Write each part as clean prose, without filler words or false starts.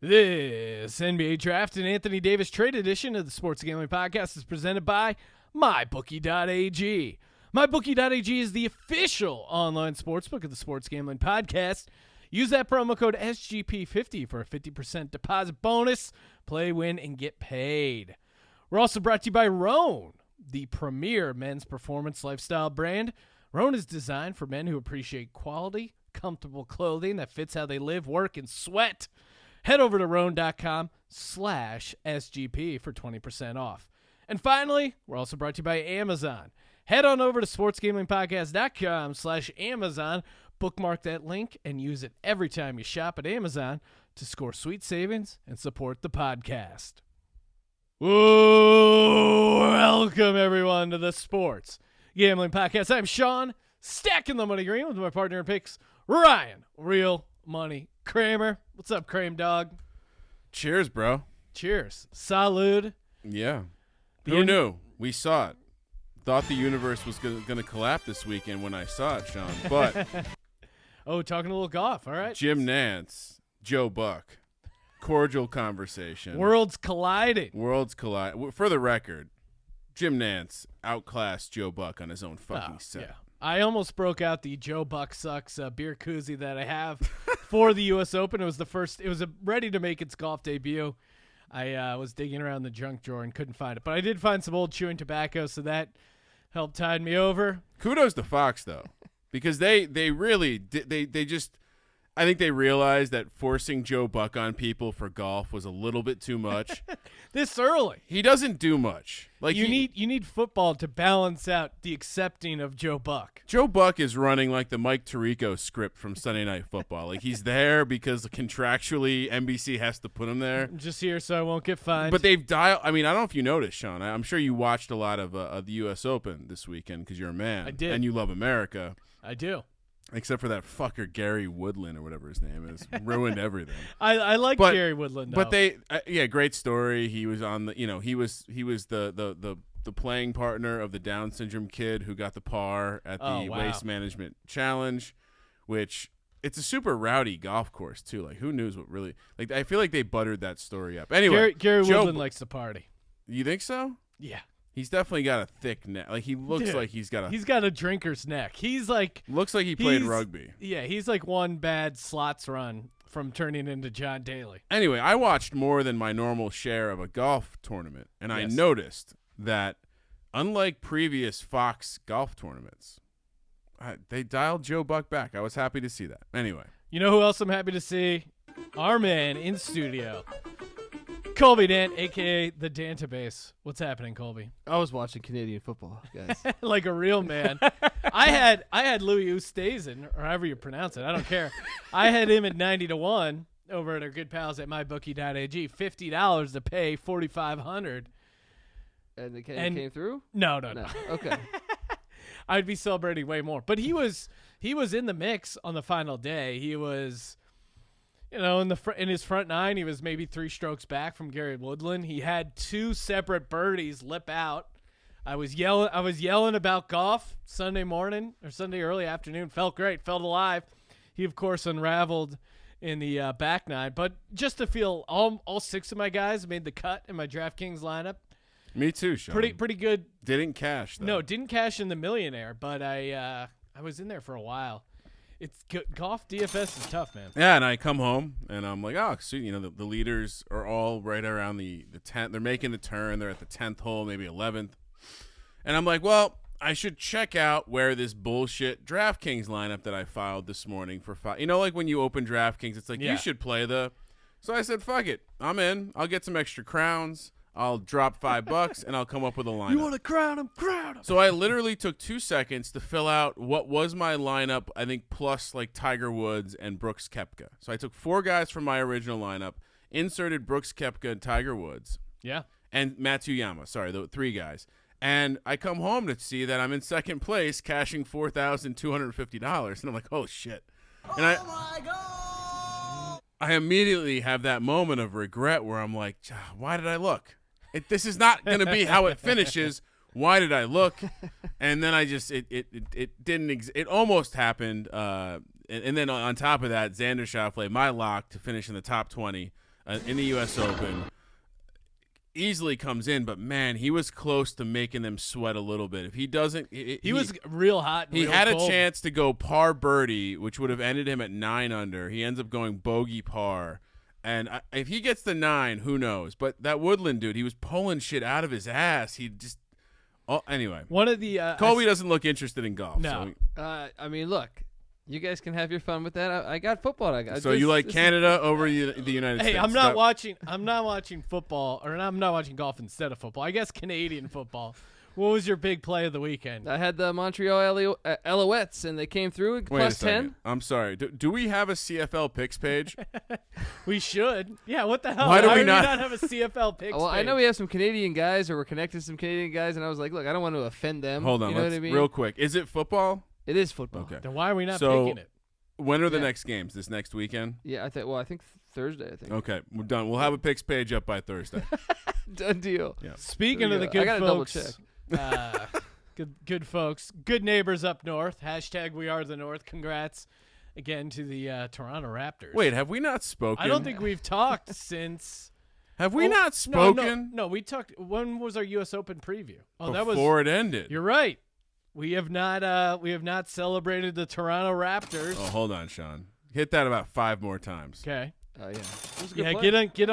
This NBA Draft and Anthony Davis Trade edition of the Sports Gambling Podcast is presented by MyBookie.ag. MyBookie.ag is the official online sportsbook of the Sports Gambling Podcast. Use that promo code SGP50 for a 50% deposit bonus. Play, win, and get paid. We're also brought to you by Roan, the premier men's performance lifestyle brand. Roan is designed for men who appreciate quality, comfortable clothing that fits how they live, work, and sweat. Head over to roan.com/SGP for 20% off. And finally, we're also brought to you by Amazon. Head on over to sportsgamblingpodcast.com/Amazon. Bookmark that link and use it every time you shop at Amazon to score sweet savings and support the podcast. Whoa, welcome everyone to the Sports Gambling Podcast. I'm Sean, stacking the money green with my partner in picks, Ryan, Real Money Kramer. What's up, Kramer dog? Cheers, bro. Cheers. Salud. Yeah. Who knew? We saw it. Thought the universe was going to collapse this weekend when I saw it, Sean. But oh, talking a little golf. All right. Jim Nantz, Joe Buck, cordial conversation. Worlds colliding. Worlds collide. For the record, Jim Nantz outclassed Joe Buck on his own fucking set. Yeah. I almost broke out the Joe Buck Sucks beer koozie that I have for the U.S. Open. It was the first. It was ready to make its golf debut. I was digging around the junk drawer and couldn't find it, but I did find some old chewing tobacco, so that helped tide me over. Kudos to Fox though, because they really did. They just. I think they realized that forcing Joe Buck on people for golf was a little bit too much. This early. He doesn't do much. Like you need football to balance out the accepting of Joe Buck. Joe Buck is running like the Mike Tirico script from Sunday Night Football. Like he's there because contractually NBC has to put him there. I'm just here so I won't get fined. But they've dialed. I mean, I don't know if you noticed, Sean. I'm sure you watched a lot of the U.S. Open this weekend because you're a man. I did. And you love America. I do. Except for that fucker Gary Woodland or whatever his name is, ruined everything. I like Gary Woodland. But great story. He was on the, he was the playing partner of the Down syndrome kid who got the par at the Waste Management Challenge, which it's a super rowdy golf course too. Like who knows what really like? I feel like they buttered that story up. Anyway, Gary Woodland likes to party. You think so? Yeah. He's definitely got a thick neck. Like he looks like he's got a drinker's neck. He's like looks like he played rugby. Yeah, he's like one bad slots run from turning into John Daly. Anyway, I watched more than my normal share of a golf tournament, and I noticed that unlike previous Fox golf tournaments, they dialed Joe Buck back. I was happy to see that. Anyway, you know who else I'm happy to see? Our man in studio. Colby Dant, a.k.a. the Dantabase. What's happening, Colby? I was watching Canadian football, guys. Like a real man. I had Louis Oosthuizen, or however you pronounce it. I don't care. I had him at 90-1 over at our good pals at MyBookie.ag. $50 to pay $4,500. And the came through? No. Okay. I'd be celebrating way more. But he was in the mix on the final day. He was... in his front nine, he was maybe 3 strokes back from Gary Woodland. He had 2 separate birdies lip out. I was yelling about golf Sunday morning or Sunday early afternoon. Felt great. Felt alive. He, of course, unraveled in the back nine. But just to feel all 6 of my guys made the cut in my DraftKings lineup. Me too, Sean. Pretty good. Didn't cash, though. No, didn't cash in the millionaire, but I was in there for a while. It's golf DFS is tough, man. Yeah, and I come home and I'm like, oh, so, the leaders are all right around the 10th. They're making the turn. They're at the 10th hole, maybe 11th. And I'm like, well, I should check out where this bullshit DraftKings lineup that I filed this morning for like when you open DraftKings, it's like, you should play So I said, fuck it. I'm in. I'll get some extra crowns. I'll drop $5 and I'll come up with a lineup. You want to crown him? Crown him. So I literally took 2 seconds to fill out what was my lineup, I think, plus like Tiger Woods and Brooks Koepka. So I took 4 guys from my original lineup, inserted Brooks Koepka and Tiger Woods. Yeah. And Matsuyama. Sorry, the 3 guys. And I come home to see that I'm in second place, cashing $4,250. And I'm like, oh, shit. And my God. I immediately have that moment of regret where I'm like, why did I look? This is not going to be how it finishes. Why did I look? And then I just it didn't it almost happened. And then on top of that, Xander Schauffele, my lock to finish in the top 20, in the U.S. Open. Easily comes in, but man, he was close to making them sweat a little bit. If he doesn't, he was real hot. And he real had cold. a chance to go par birdie, which would have ended him at 9 under. He ends up going bogey par, and if he gets the 9, who knows? But that Woodland dude, he was pulling shit out of his ass. He just anyway. One of the Colby doesn't look interested in golf. No. I mean, look. You guys can have your fun with that. I got football. So you like Canada over the United States? Hey, I'm not watching football, or I'm not watching golf instead of football. I guess Canadian football. What was your big play of the weekend? I had the Montreal Alouettes, and they came through Wait plus a second. 10. I'm sorry. Do we have a CFL picks page? We should. Yeah, what the hell? Why do we do not have a CFL picks Well, I page? know we have some Canadian guys, or we're connected to some Canadian guys, and I was like, look, I don't want to offend them. Hold on, you know what I mean? real quick. Is it football? It is football. Okay. Then why are we not So- picking it? When are the Yeah. next games? This next weekend? Yeah, I think Thursday. I think. Okay, we're done. We'll have a picks page up by Thursday. Done deal. Yeah. Speaking of the I good gotta double folks, good folks, good neighbors up north. # We Are the North. Congrats again to the Toronto Raptors. Wait, have we not spoken? I don't think we've talked since. Have we Oh, not spoken No, we talked. When was our U.S. Open preview? Oh, that was. before it ended? You're right. We have not celebrated the Toronto Raptors. Oh, hold on, Sean. Hit that about 5 more times. Okay. Oh yeah. It was a good Yeah, play. get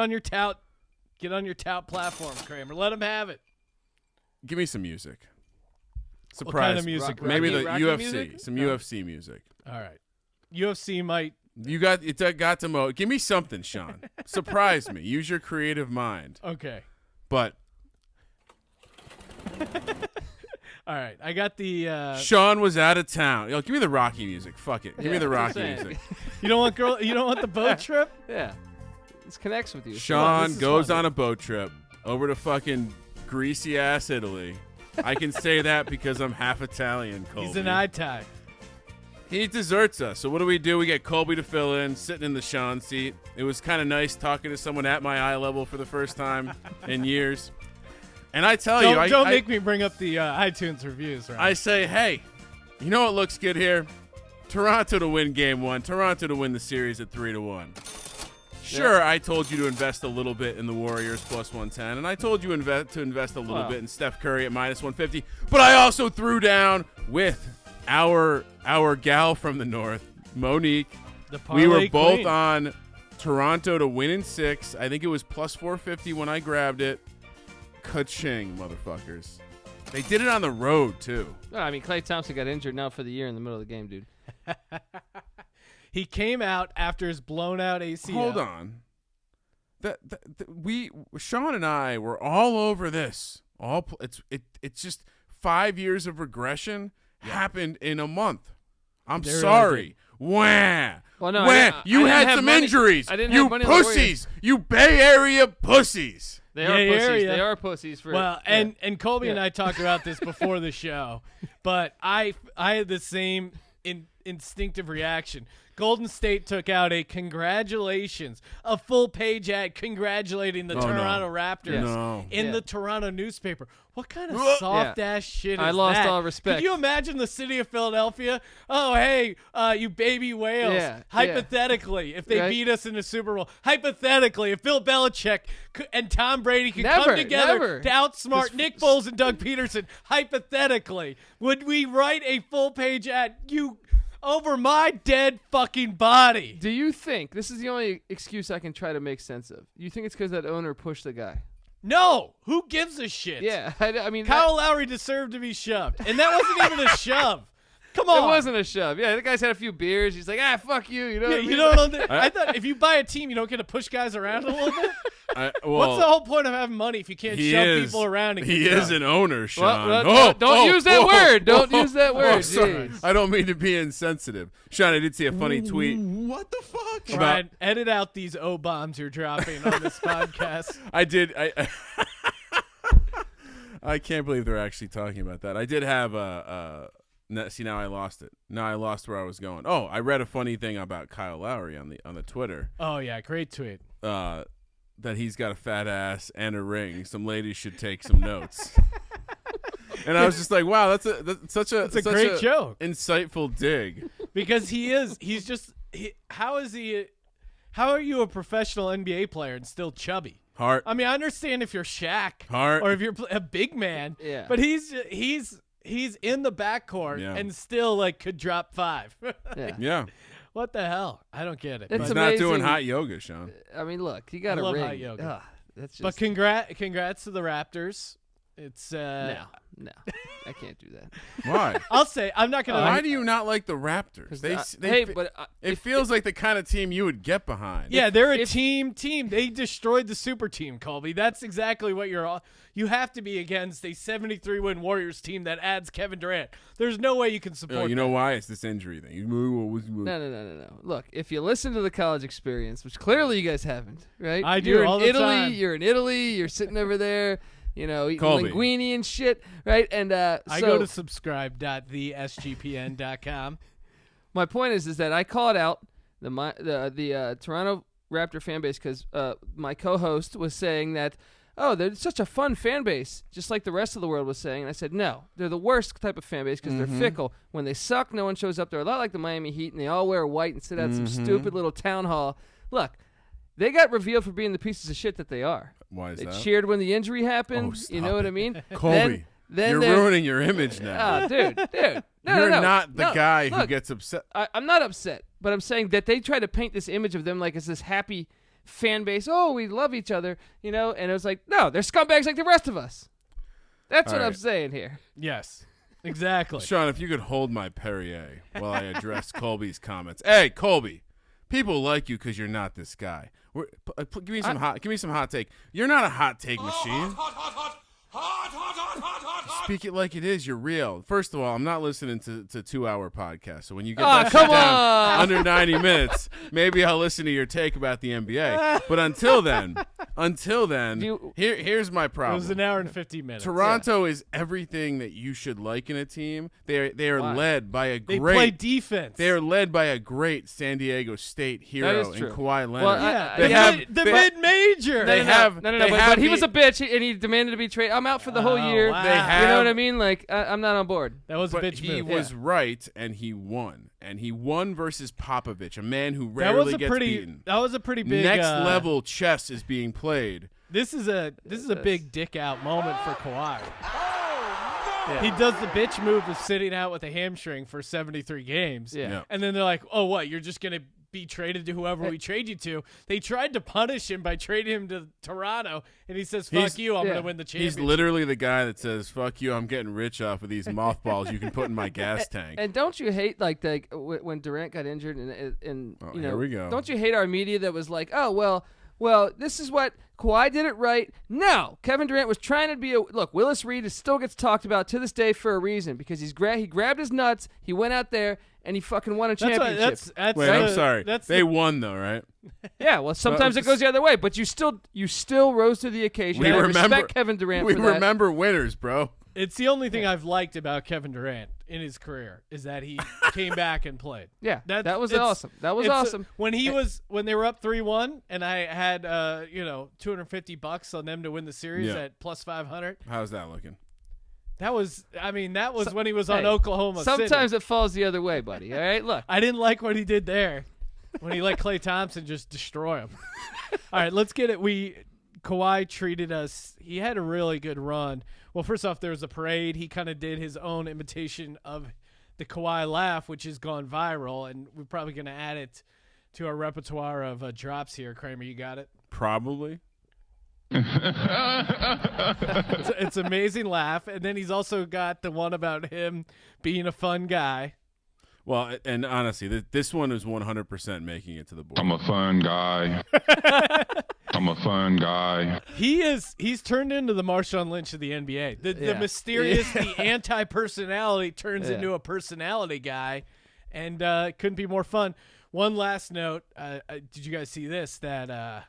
on your tout platform, Kramer. Let them have it. Give me some music. What Surprise. kind of music? Maybe Rocky- the Rocky UFC. music? Some Oh. UFC music. All right. UFC might. You got to give me something, Sean. Surprise me. Use your creative mind. Okay. But All right. I got the. Sean was out of town. Yo, give me the Rocky music. Fuck it. Give me Yeah, the that's Rocky what I'm saying. music. You don't want You don't want the boat trip? Yeah. This connects with you. Sean this is goes fun. on a boat trip over to fucking greasy ass Italy. I can say that because I'm half Italian, Colby. He's an eye tie. He deserts us. So what do? We get Colby to fill in, sitting in the Sean seat. It was kind of nice talking to someone at my eye level for the first time in years. And I tell you, Don't make me bring up the iTunes reviews, right? I say, hey, you know what looks good here? Toronto to win game 1. Toronto to win the series at 3-1. Sure, I told you to invest a little bit in the Warriors plus 110, and I told you to invest a little bit in Steph Curry at minus 150. But I also threw down with our gal from the north, Monique. the We were parlay both queen. on Toronto to win in 6. I think it was plus 450 when I grabbed it. Ka-ching, motherfuckers. They did it on the road, too. No, I mean, Klay Thompson got injured now for the year in the middle of the game, dude. He came out after his blown out ACL. Hold on. Sean and I were all over this. It's just 5 years of regression happened in a month. I'm They really sorry. Wah. Well, no, Wah. I didn't You have had some money- injuries. I didn't you have money on the Warriors. pussies. You Bay Area pussies. They Yeah, are pussies. area. They are pussies for Well, yeah. and Colby and Yeah. I talked about this before the show, but I had the same instinctive reaction. Golden State took out a congratulations, a full page ad congratulating the Oh, no. Toronto Raptors No. in Yeah. the Toronto newspaper. What kind of Yeah. soft ass shit is I lost that? all respect. Could you imagine the city of Philadelphia? Oh, hey, you baby whales. Yeah, Hypothetically, if they Right. beat us in the Super Bowl, hypothetically, if Bill Belichick and Tom Brady could come Never, together never. to outsmart Nick Foles and Doug Peterson, hypothetically, would we write a full page ad? You over my dead fucking body. Do you think this is the only excuse I can try to make sense of? You think it's because that owner pushed the guy? No, who gives a shit? Yeah, I mean, Kyle Lowry deserved to be shoved, and that wasn't even a shove. Come it on, wasn't a shove. Yeah, the guy's had a few beers. He's like, fuck you. You know, Yeah, what I you mean? don't know. I thought if you buy a team, you don't get to push guys around a little bit. What's the whole point of having money if you can't shove people around? And He get is shoved? an owner, Sean. Don't use that word. Don't use that word. Sorry. Jeez. I don't mean to be insensitive. Sean, I did see a funny tweet. What the fuck? Brian, edit out these O bombs you're dropping on this podcast. I did. I can't believe they're actually talking about that. I did have see, now I lost it. Now I lost where I was going. Oh, I read a funny thing about Kyle Lowry on the Twitter. Oh yeah, great tweet. That he's got a fat ass and a ring. Some ladies should take some notes. And I was just like, wow, that's such a great joke. insightful dig. Because he's How are you a professional NBA player and still chubby? Heart. I mean, I understand if you're Shaq Heart. or if you're a big man, Yeah. but he's in the backcourt and still like could drop 5. Yeah. Yeah. What the hell? I don't get it. It's He's But, not doing amazing. hot yoga, Sean. I mean, look, you got I a love ring. hot yoga. Ugh, that's just but congrats to the Raptors. It's no, I can't do that. Why? I'll say I'm not gonna. Why do you not like the Raptors? It feels like the kind of team you would get behind. Yeah, they're a team. They destroyed the super team, Colby. That's exactly what you have to be against a 73-win Warriors team that adds Kevin Durant. There's no way you can support. You know that. why? It's this injury thing. No. Look, if you listen to the college experience, which clearly you guys havenent, right? I do You're all in the Italy. time. You're in Italy. You're sitting over there, eating Colby. linguine and shit, right? And I go to subscribe.thesgpn.com. My point is that I called out the Toronto Raptor fan base because my co-host was saying that, oh, they're such a fun fan base, just like the rest of the world was saying. And I said, no, they're the worst type of fan base because they're fickle. When they suck, no one shows up. They're a lot like the Miami Heat, and they all wear white and sit at some stupid little town hall. Look, they got revealed for being the pieces of shit that they are. Why is They that? cheered when the injury happened. Oh, You know what I mean? Colby, then you're they're- ruining your image now. Oh, dude. No, You're no. not the No, guy who look, gets upset. I'm not upset, but I'm saying that they try to paint this image of them like it's this happy fan base. Oh, we love each other, and it was like, no, they're scumbags like the rest of us. That's All what I'm right. saying here. Yes, exactly. Sean, if you could hold my Perrier while I address Colby's comments. Hey, Colby, people like you because you're not this guy. Give me some hot take. You're not a hot take machine. Speak it like it is. You're real. First of all, I'm not listening to 2-hour podcasts. So when you get that shit come down on. under 90 minutes, maybe I'll listen to your take about the NBA. But until then, here's my It problem. was an hour and 50 minutes. Toronto is everything that you should like in a team. They are Why? led by a They great. play defense. They are led by a great San Diego State hero is in true. Kawhi Leonard. Well, yeah, they the have mid-major. they have No, they but have he the- was a bitch, and he demanded to be traded. I'm out for the whole Oh, year. wow. They You have- know what I mean? Like, I'm not on board. That was a But bitch he move. was right, and he won. And he won versus Popovich, a man who that was rarely a gets pretty. beaten. That was a pretty big. Next level chess is being played. This is a big dick out moment for Kawhi. Yeah. He does the bitch move of sitting out with a hamstring for 73 games. Yeah. Yeah. And then they're like, oh, what? You're just going to be traded to whoever we trade you to. They tried to punish him by trading him to Toronto, and he says, fuck He's- you, I'm yeah. going to win the He's championship. literally the guy that says, "Fuck you, I'm getting rich off of these mothballs you can put in my gas tank." And don't you hate when Durant got injured and Oh, you know, here we go. Don't you hate our media that was like, oh well, this is what Kawhi did it right. No, Kevin Durant was trying to be look. Willis Reed still gets talked about to this day for a reason because he grabbed his nuts. He went out there and he fucking won a championship. That's Wait, I'm sorry. That's They won though, right? Yeah, well, sometimes it goes the other way, but you still rose to the occasion. We I remember respect Kevin Durant We for that. remember winners, bro. it's the only thing I've liked about Kevin Durant in his career is that he came back and played. Yeah, That's- that was it's- awesome. That was it's awesome. When they were up 3-1 and I had $250 on them to win the series Yeah. at plus 500. How's that looking? That was when he was on Hey, Oklahoma City. Sometimes it falls the other way, buddy. All right, look. I didn't like what he did there when he let Klay Thompson just destroy him. All right, let's get it. Kawhi treated us. He had a really good run. Well, first off, there was a parade. He kind of did his own imitation of the Kawhi laugh, which has gone viral, and we're probably going to add it to our repertoire of drops here. Kramer, you got it? Probably. It's an amazing laugh. And then he's also got the one about him being a fun guy. Well, and honestly, this one is 100% making it to the board. I'm a fun guy. I'm a fun guy. He's turned into the Marshawn Lynch of the NBA. The Yeah. mysterious, the anti-personality turns Yeah. into a personality guy, and couldn't be more fun. One last note: did you guys see this? That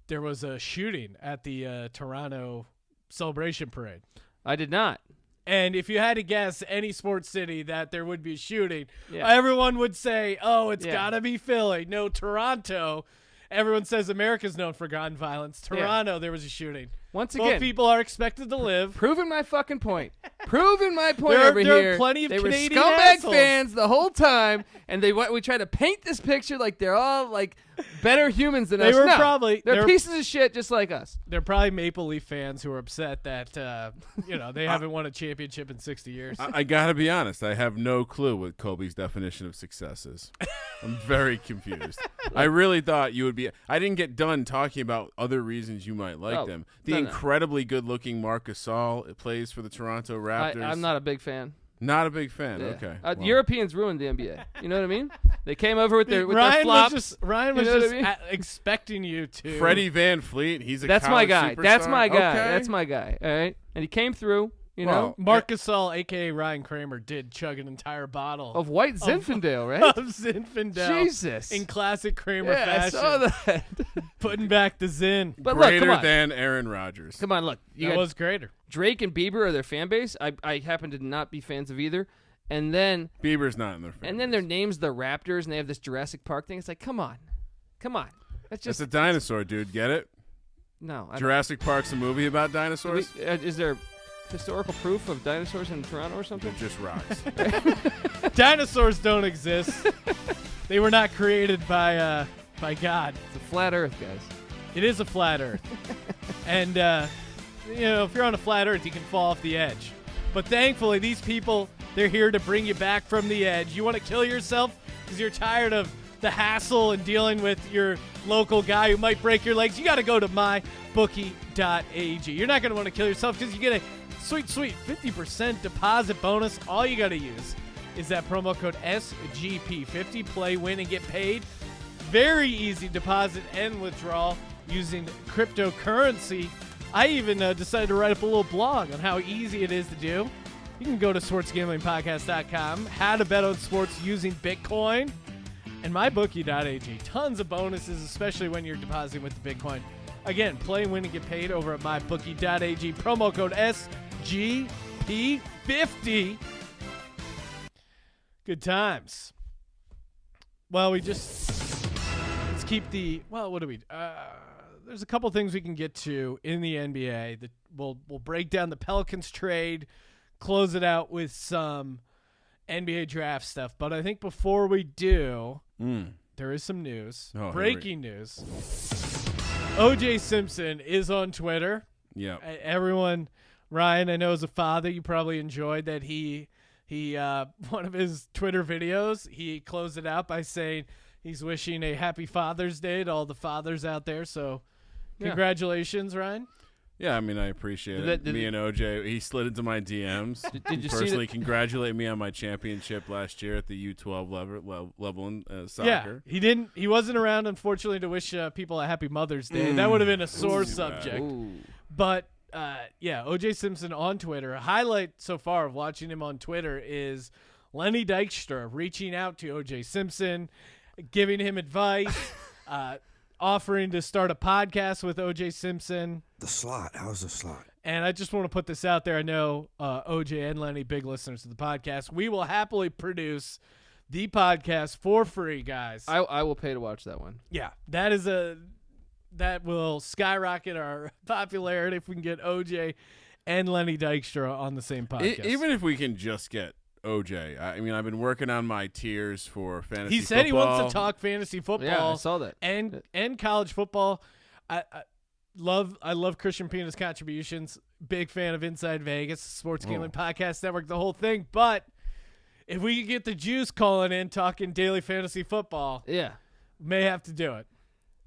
there was a shooting at the Toronto Celebration Parade. I did not. And if you had to guess any sports city that there would be a shooting, Yeah. everyone would say, oh, it's Yeah. got to be Philly. No, Toronto. Everyone says America's known for gun violence. Toronto, there was a shooting. Once Both again, people are expected to live. proving my fucking point. Proving my point There over are here. plenty of they Canadian were scumbag assholes. fans the whole time, and we try to paint this picture like they're all like better humans than They us. were No, probably- they're they're- pieces of shit just like us. They're probably Maple Leaf fans who are upset that they haven't won a championship in 60 years. I gotta be honest. I have no clue what Colby's definition of success is. I'm very confused. I really thought you would be. I didn't get done talking about other reasons you might like them. The no. incredibly good-looking Marc Gasol plays for the Toronto Raptors. I'm not a big fan. Not a big fan. Yeah. Okay. The Well, Europeans ruined the NBA. You know what I mean? They came over with their Ryan flops. Ryan You was know what just I mean? expecting you to. Freddie Van Fleet. He's a That's my college guy. superstar. That's my guy. Okay. That's my guy. All right, and he came through. You Well, know, Marc Gasol, a.k.a. Ryan Kramer, did chug an entire bottle of White Zinfandel, right? of Zinfandel Jesus. in classic Kramer Yeah, I fashion. saw that. Putting back the Zin. But look, Greater come on. than Aaron Rodgers. Come on, look. You That got was greater. Drake and Bieber are their fan base. I happen to not be fans of either. And then Bieber's not in their fan. their name's the Raptors, and they have this Jurassic Park thing. It's like, come on. That's just It's a dinosaur, dude. Get it? no. I don't- Jurassic Park's a movie about dinosaurs. Is there historical proof of dinosaurs in Toronto or It something? just rocks. Dinosaurs don't exist. They were not created by God. It's a flat Earth, guys. It is a flat Earth. And, if you're on a flat Earth, you can fall off the edge. But thankfully, these people, they're here to bring you back from the edge. You want to kill yourself because you're tired of the hassle and dealing with your local guy who might break your legs. You got to go to mybookie.ag. You're not going to want to kill yourself because you get a sweet 50% deposit bonus. All you got to use is that promo code SGP50. Play, win, and get paid. Very easy deposit and withdrawal using cryptocurrency. I even decided to write up a little blog on how easy it is to do. You can go to sportsgamblingpodcast.com, how to bet on sports using Bitcoin, and mybookie.ag. Tons of bonuses, especially when you're depositing with the Bitcoin. Again, play, win, and get paid over at mybookie.ag. Promo code SGP50. Good times. Well, let's keep what do we there's a couple things we can get to in the NBA that we'll break down the Pelicans trade, close it out with some NBA draft stuff. But I think before we do, there is some news. Breaking news. O.J. Simpson is on Twitter. Yeah. Everyone, Ryan, I know as a father, you probably enjoyed that he one of his Twitter videos, he closed it out by saying he's wishing a happy Father's Day to all the fathers out there. So congratulations, Ryan. Yeah, I mean, I appreciate it. Me and OJ, he slid into my DMs. Did you see personally congratulate me on my championship last year at the U12 level in soccer? Yeah, he wasn't around, unfortunately, to wish people a happy Mother's Day. That would have been a sore subject. Ooh. But, O.J. Simpson on Twitter. A highlight so far of watching him on Twitter is Lenny Dykstra reaching out to O.J. Simpson, giving him advice, offering to start a podcast with O.J. Simpson. The slot. How's the slot? And I just want to put this out there. I know OJ and Lenny, big listeners to the podcast. We will happily produce the podcast for free, guys. I will pay to watch that one. Yeah, that will skyrocket our popularity if we can get OJ and Lenny Dykstra on the same podcast. Even if we can just get OJ. I mean, I've been working on my tiers for fantasy he said football. he wants to talk fantasy football. Yeah, I saw that. And college football. I love Christian Pina's contributions. Big fan of Inside Vegas, Sports Gambling Podcast Network, the whole thing. But if we could get the Juice calling in talking daily fantasy football, may have to do it.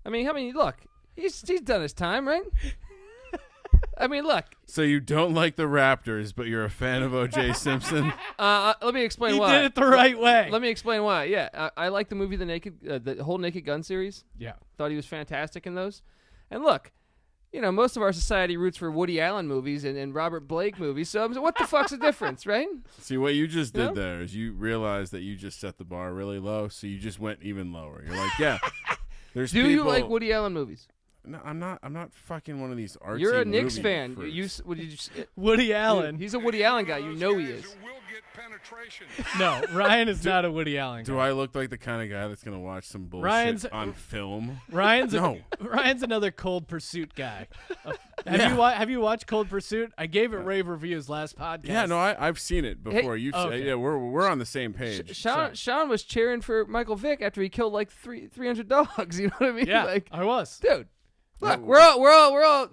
I mean, look, he's done his time, right? I mean, look. So you don't like the Raptors, but you're a fan of O.J. Simpson? Let me explain He why. did it the right way. Let me explain why. Yeah, I like the movie the whole Naked Gun series. Yeah. Thought he was fantastic in those. And look, most of our society roots for Woody Allen movies and Robert Blake movies. So what the fuck's the difference, right? See, what you just did there is you realized that you just set the bar really low, so you just went even lower. You're like, yeah, there's Do people. you like Woody Allen movies? No, I'm not fucking one of these artsy You're a Knicks movie fan. freaks. Woody Allen. He's a Woody Allen guy. You know he is. No, Ryan is not a Woody Allen guy. Do I look like the kind of guy that's going to watch some bullshit Ryan's- on film? Ryan's No. Ryan's another Cold Pursuit guy. Have you watched Cold Pursuit? I gave it rave reviews last podcast. Yeah, no, I've seen it before. okay. Yeah, we're on the same page. Sean was cheering for Michael Vick after he killed like 300 dogs. You know what I mean? Yeah, like, I was. dude. Look, we all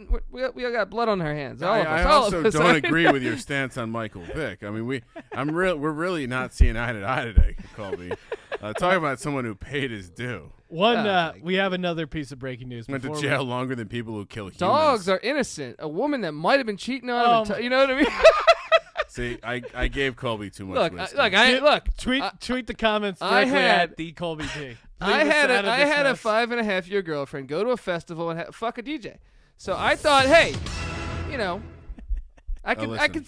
got blood on our hands. All of us. I also don't agree with your stance on Michael Vick. I mean, we're really not seeing eye to eye today, Colby. Talking about someone who paid his due. We have another piece of breaking news. Went to jail longer than people who kill humans. Dogs are innocent. A woman that might have been cheating on him. You know what I mean? See, I gave Colby too much whiskey. Tweet the comments directly at the Colby T. I had a 5.5-year girlfriend go to a festival and fuck a DJ. So I thought, hey, you know, I could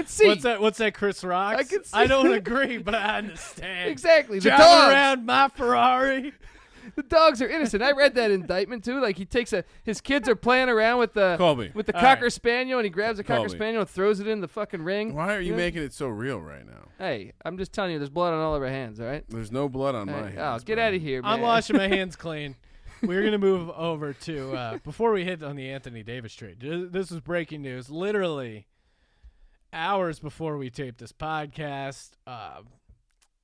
see. What's that? Chris Rock? I could see. I don't agree, but I understand. Exactly. The Driving dogs. around my Ferrari. The dogs are innocent. I read that indictment too. Like he takes his kids are playing around with the cocker spaniel, and he grabs a cocker spaniel and throws it in the fucking ring. Why are you making it so real right now? Hey, I'm just telling you, there's blood on all of our hands. All right. There's no blood on my hands. Oh, get out of here, man. I'm washing my hands clean. We're gonna move over to before we hit on the Anthony Davis trade. This was breaking news, literally hours before we taped this podcast.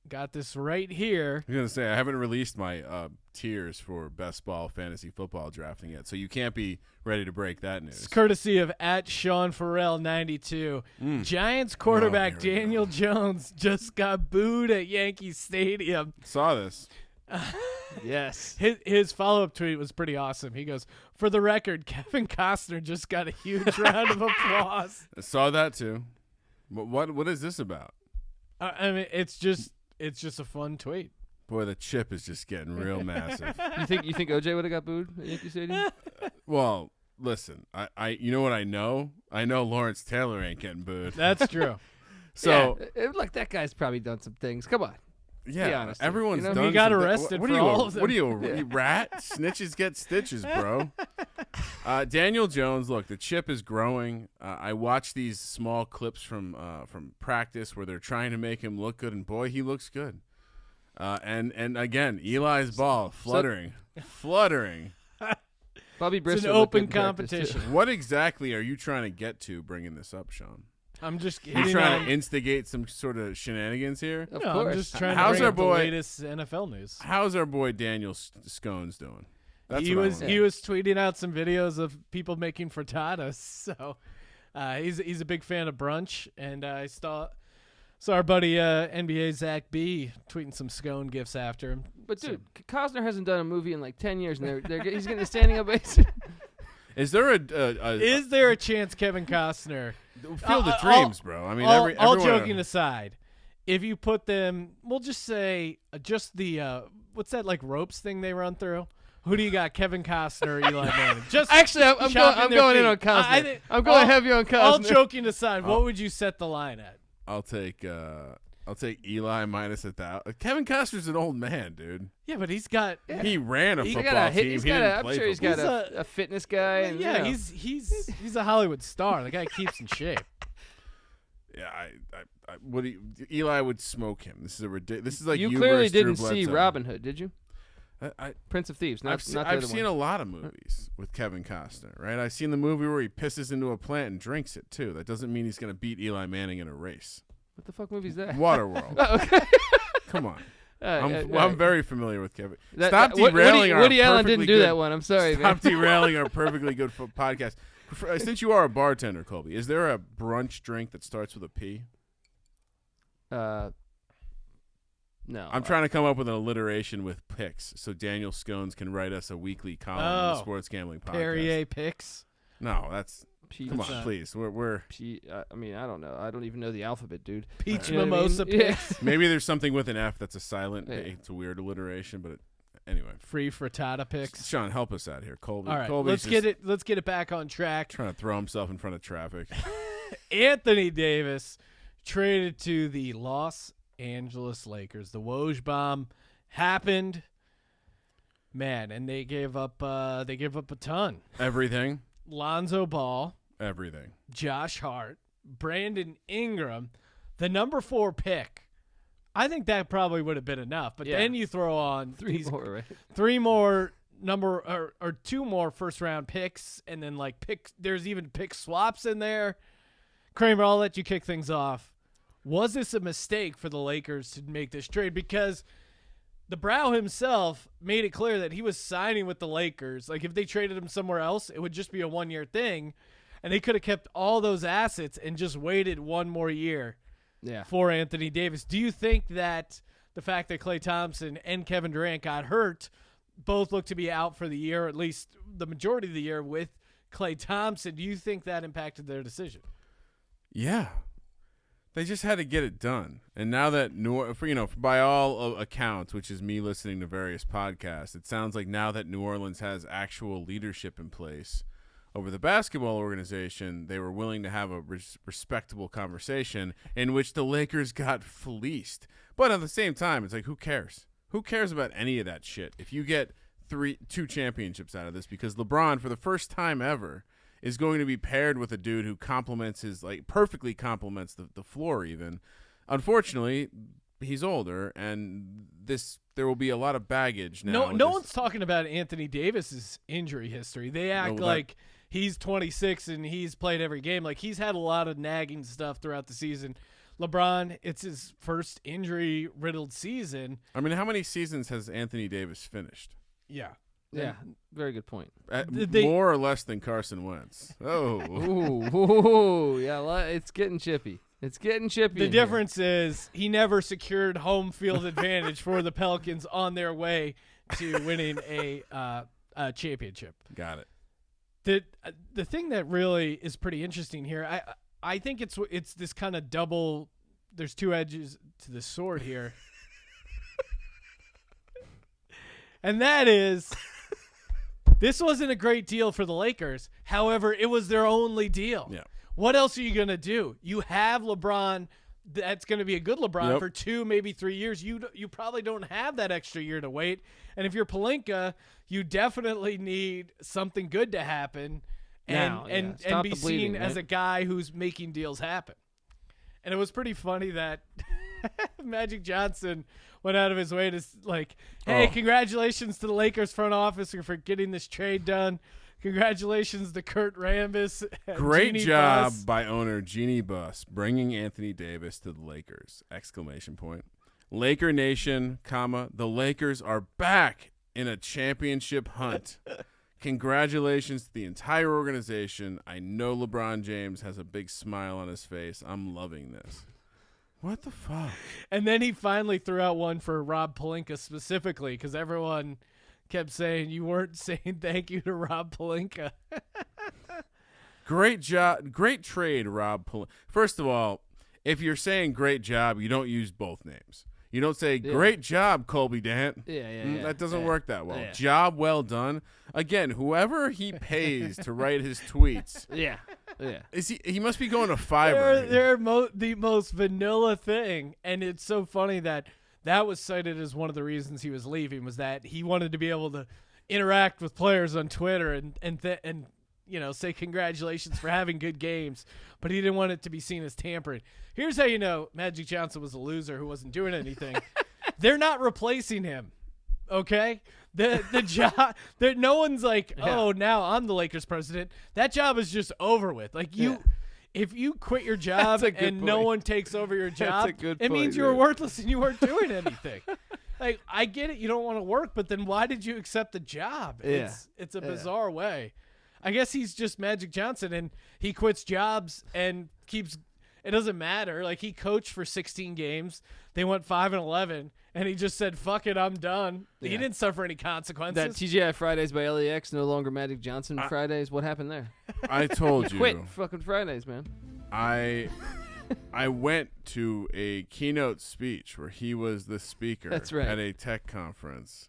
Got this right here. I was gonna say I haven't released my tiers for best ball fantasy football drafting yet, so you can't be ready to break that news. It's courtesy of @SeanFarrell92. Giants quarterback Daniel Jones just got booed at Yankee Stadium. Saw this. Yes. His follow-up tweet was pretty awesome. He goes, "For the record, Kevin Costner just got a huge round of applause." I saw that too. What is this about? I mean, it's just a fun tweet. Boy, the chip is just getting real massive. You think OJ would have got booed at Yankee Stadium? Well, listen, I you know what I know? I know Lawrence Taylor ain't getting booed. That's true. So look, that guy's probably done some things. Come on. yeah, Be honest. everyone's You know, done. he got something. arrested What for are you, all of them. What are you, a rat? Snitches get stitches, bro. Daniel Jones, look, the chip is growing. I watch these small clips from practice where they're trying to make him look good, and boy, he looks good. And again, Eli's ball fluttering. Bobby It's Bristol an looked good open in practice, too. competition. What exactly are you trying to get to bringing this up, Sean? I'm just You hitting trying on- to instigate some sort of shenanigans here? Of No, course. I'm just trying How's to our bring up boy- the latest NFL news. How's our boy Daniel Scones doing? That's He what I was wanna he know. was tweeting out some videos of people making frittatas. So he's a big fan of brunch, and I saw our buddy NBA Zach B tweeting some scone gifts after him. But dude, Costner hasn't done a movie in like 10 years, and he's getting a standing ovation. Is there Is there a chance Kevin Costner? Field of Dreams, bro? I mean, all everyone, joking aside, if you put them, we'll just say just the what's that like ropes thing they run through? Who do you got, Kevin Costner or Eli Manning? Just Actually, I'm going in on Costner. I'm going heavy on Costner. All joking aside, what would you set the line at? I'll take Eli minus 1,000. Kevin Costner's an old man, dude. Yeah, but he's got He ran a He's football got a, team. he's He got didn't a, I'm play sure he's football. got a fitness guy. And, yeah, you know. he's a Hollywood star. The guy keeps in shape. Yeah, Eli would smoke him. This is a ridiculous. This is like you you clearly versus Drew didn't see Bledsoe. Robin Hood, did you? I Prince of Thieves. Not, I've seen, not the I've other seen one. a lot of movies with Kevin Costner, right? I've seen the movie where he pisses into a plant and drinks it too. That doesn't mean he's going to beat Eli Manning in a race. What the fuck movie is that? Waterworld. Oh, okay. Come on. I'm I'm very familiar with Kevin. Stop Woody derailing our Allen perfectly didn't do good- that one. I'm sorry, Stop man. derailing our perfectly good podcast. Since you are a bartender, Colby, is there a brunch drink that starts with a P? No. I'm trying to come up with an alliteration with picks so Daniel Scones can write us a weekly column on the Sports Gambling Podcast. Perrier picks. No, that's Peach. come on, please. We're I mean, I don't know. I don't even know the alphabet, dude. Peach You know what I mimosa mean? Yeah. picks. maybe there's something with an F that's a silent. Yeah. It's a weird alliteration, but anyway. Free frittata picks. Sean, help us out here, Colby. All right, Colby's let's get it back on track. trying to throw himself in front of traffic. Anthony Davis traded to the Los Angeles Lakers. The Woj bomb happened, man, and they gave up a ton. Everything. Lonzo Ball, Everything. Josh Hart, Brandon Ingram, the number 4 pick. I think that probably would have been enough, but Yeah. then you throw on Three more, right? 3 more or 2 more first round picks, and then there's even pick swaps in there. Kramer, I'll let you kick things off. Was this a mistake for the Lakers to make this trade? Because the Brow himself made it clear that he was signing with the Lakers. Like, if they traded him somewhere else, it would just be a 1-year thing, and they could have kept all those assets and just waited 1 more year for Anthony Davis. Do you think that the fact that Klay Thompson and Kevin Durant got hurt, both look to be out for the year, or at least the majority of the year with Klay Thompson, do you think that impacted their decision? Yeah. They just had to get it done. And now that, by all accounts, which is me listening to various podcasts, it sounds like now that New Orleans has actual leadership in place over the basketball organization, they were willing to have a respectable conversation in which the Lakers got fleeced. But at the same time, it's like, who cares? Who cares about any of that shit if you get 2 championships out of this? Because LeBron, for the first time ever, is going to be paired with a dude who perfectly complements the floor even. Unfortunately, he's older, and there will be a lot of baggage now. No one's talking about Anthony Davis's injury history. They act like he's 26 and he's played every game. Like, he's had a lot of nagging stuff throughout the season. LeBron, it's his first injury-riddled season. I mean, how many seasons has Anthony Davis finished? Yeah. Yeah, very good point. More or less than Carson Wentz. Oh. Ooh, yeah, it's getting chippy. The difference is he never secured home field advantage for the Pelicans on their way to winning a championship. Got it. The thing that really is pretty interesting here, I think it's this kind of double. There's 2 edges to the sword here, and that is. This wasn't a great deal for the Lakers. However, it was their only deal. Yeah. What else are you going to do? You have LeBron. That's going to be a good LeBron for 2, maybe 3 years. You probably don't have that extra year to wait. And if you're Pelinka, you definitely need something good to happen and be seen as a guy who's making deals happen. And it was pretty funny that Magic Johnson went out of his way to hey, congratulations to the Lakers front office for getting this trade done. Congratulations to Kurt Rambis. Great Jeannie job Buss. by owner Jeannie Buss bringing Anthony Davis to the Lakers! ! Laker Nation, the Lakers are back in a championship hunt. Congratulations to the entire organization. I know LeBron James has a big smile on his face. I'm loving this. What the fuck? And then he finally threw out one for Rob Pelinka specifically because everyone kept saying you weren't saying thank you to Rob Pelinka. Great job. Great trade, Rob Pelinka. First of all, if you're saying great job, you don't use both names. You don't say, great job, Colby Dant. Yeah. That doesn't work that well. Yeah. Job well done. Again, whoever he pays to write his tweets. Yeah. He must be going to Fiverr. They're the most vanilla thing. And it's so funny that was cited as one of the reasons he was leaving, was that he wanted to be able to interact with players on Twitter and say congratulations for having good games, but he didn't want it to be seen as tampering. Here's how you know Magic Johnson was a loser who wasn't doing anything. They're not replacing him, okay? The job, no one's like, oh, now I'm the Lakers president. That job is just over with. Like, if you quit your job and no one takes over your job, it means you were worthless and you weren't doing anything. Like, I get it, you don't want to work, but then why did you accept the job? It's a bizarre way. I guess he's just Magic Johnson, and he quits jobs and keeps – it doesn't matter. Like, he coached for 16 games. They went 5-11, and he just said, fuck it, I'm done. He didn't suffer any consequences. That TGI Fridays by LAX, no longer Magic Johnson Fridays. What happened there? I told you. Quit fucking Fridays, man. I went to a keynote speech where he was the speaker That's right. at a tech conference.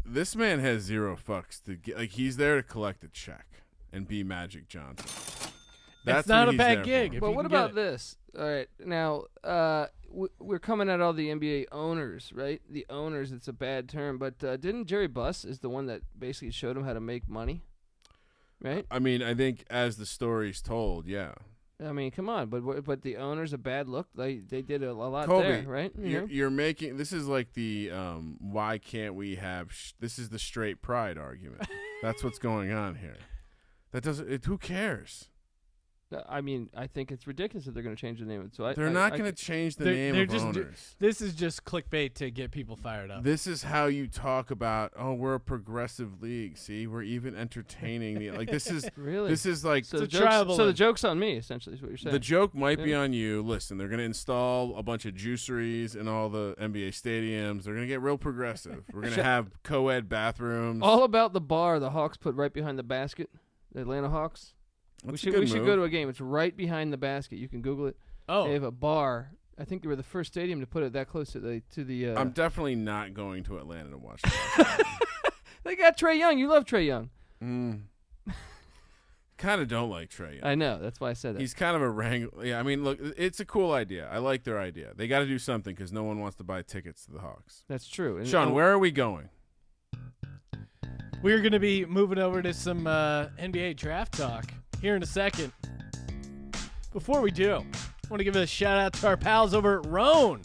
This man has zero fucks to get. Like, he's there to collect a check and be Magic Johnson. That's not a bad gig. But what about this? All right, now we're coming at all the NBA owners, right? The owners, it's a bad term, but didn't Jerry Buss is the one that basically showed him how to make money, right? I mean, I think as the story's told, yeah. I mean, come on, but the owner's a bad look. They did a lot Colby, there, right? you're making this is like the why can't we have this is the straight pride argument. That's what's going on here. That doesn't. Who cares? I mean, I think it's ridiculous that they're going to change the name. So They're not going to change the name of owners. This is just clickbait to get people fired up. This is how you talk about. Oh, we're a progressive league. See, we're even entertaining the like. This is really. This is like So the joke's on me. Essentially, is what you're saying. The joke might be on you. Listen, they're going to install a bunch of juiceries in all the NBA stadiums. They're going to get real progressive. We're going to have co-ed bathrooms. All about the bar the Hawks put right behind the basket. The Atlanta Hawks. We should go to a game. It's right behind the basket. You can Google it. Oh, they have a bar. I think they were the first stadium to put it that close to the. I'm definitely not going to Atlanta to watch the They got Trae Young. You love Trae Young. Kind of don't like Trae Young. I know. That's why I said that. He's kind of a wrangler. Yeah, I mean, look, it's a cool idea. I like their idea. They got to do something because no one wants to buy tickets to the Hawks. That's true. And Sean, where are we going? We're going to be moving over to some NBA draft talk here in a second. Before we do, I want to give a shout out to our pals over at Roan.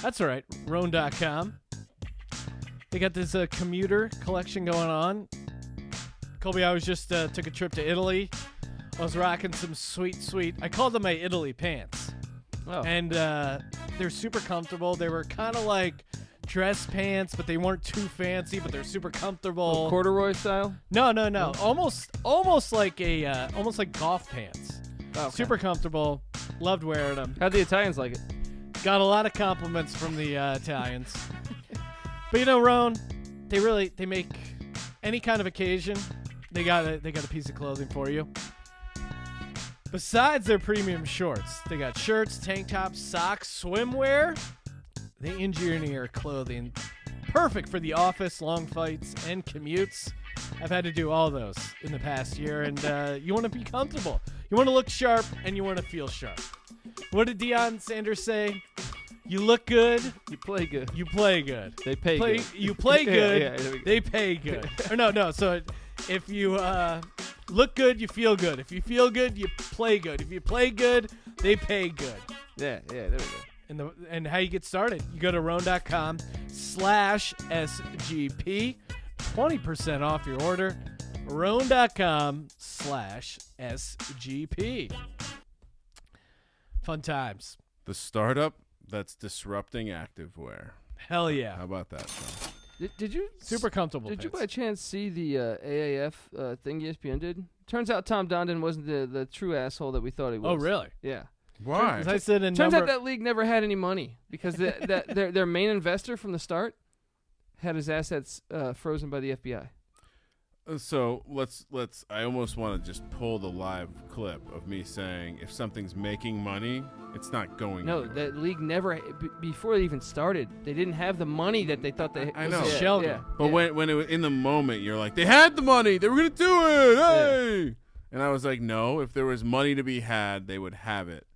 That's right, Roan.com. They got this commuter collection going on. Colby, I was just took a trip to Italy. I was rocking some sweet, I called them my Italy pants. Oh. And they're super comfortable. They were kind of like dress pants, but they weren't too fancy, but they're super comfortable. Corduroy style? No. Almost like golf pants. Oh, okay. Super comfortable. Loved wearing them. How'd the Italians like it? Got a lot of compliments from the Italians. But you know, Roan, they make any kind of occasion. They got a piece of clothing for you. Besides their premium shorts, they got shirts, tank tops, socks, swimwear. They engineer clothing perfect for the office, long flights, and commutes. I've had to do all those in the past year, and you want to be comfortable. You want to look sharp, and you want to feel sharp. What did Deion Sanders say? You look good. You play good. You play good. They pay good. You play good. Yeah, they pay good. Or no. So if you look good, you feel good. If you feel good, you play good. If you play good, they pay good. Yeah, there we go. And how you get started, you go to roan.com/SGP, 20% off your order, roan.com/SGP. Fun times. The startup that's disrupting activewear. Hell yeah. How about that, Sean? Did you Super comfortable Did you pants. by chance see the AAF thing ESPN did? Turns out Tom Dondon wasn't the true asshole that we thought he was. Oh, really? Yeah. Why? As I said, Turns out that league never had any money because their main investor from the start had his assets frozen by the FBI. So let's. I almost want to just pull the live clip of me saying if something's making money, it's not going. No, anywhere. that league never before they even started. They didn't have the money that they thought they. I know. Sheldon. Yeah, But yeah. when it was in the moment, you're like, they had the money, they were gonna do it, hey! And I was like, no, if there was money to be had, they would have it.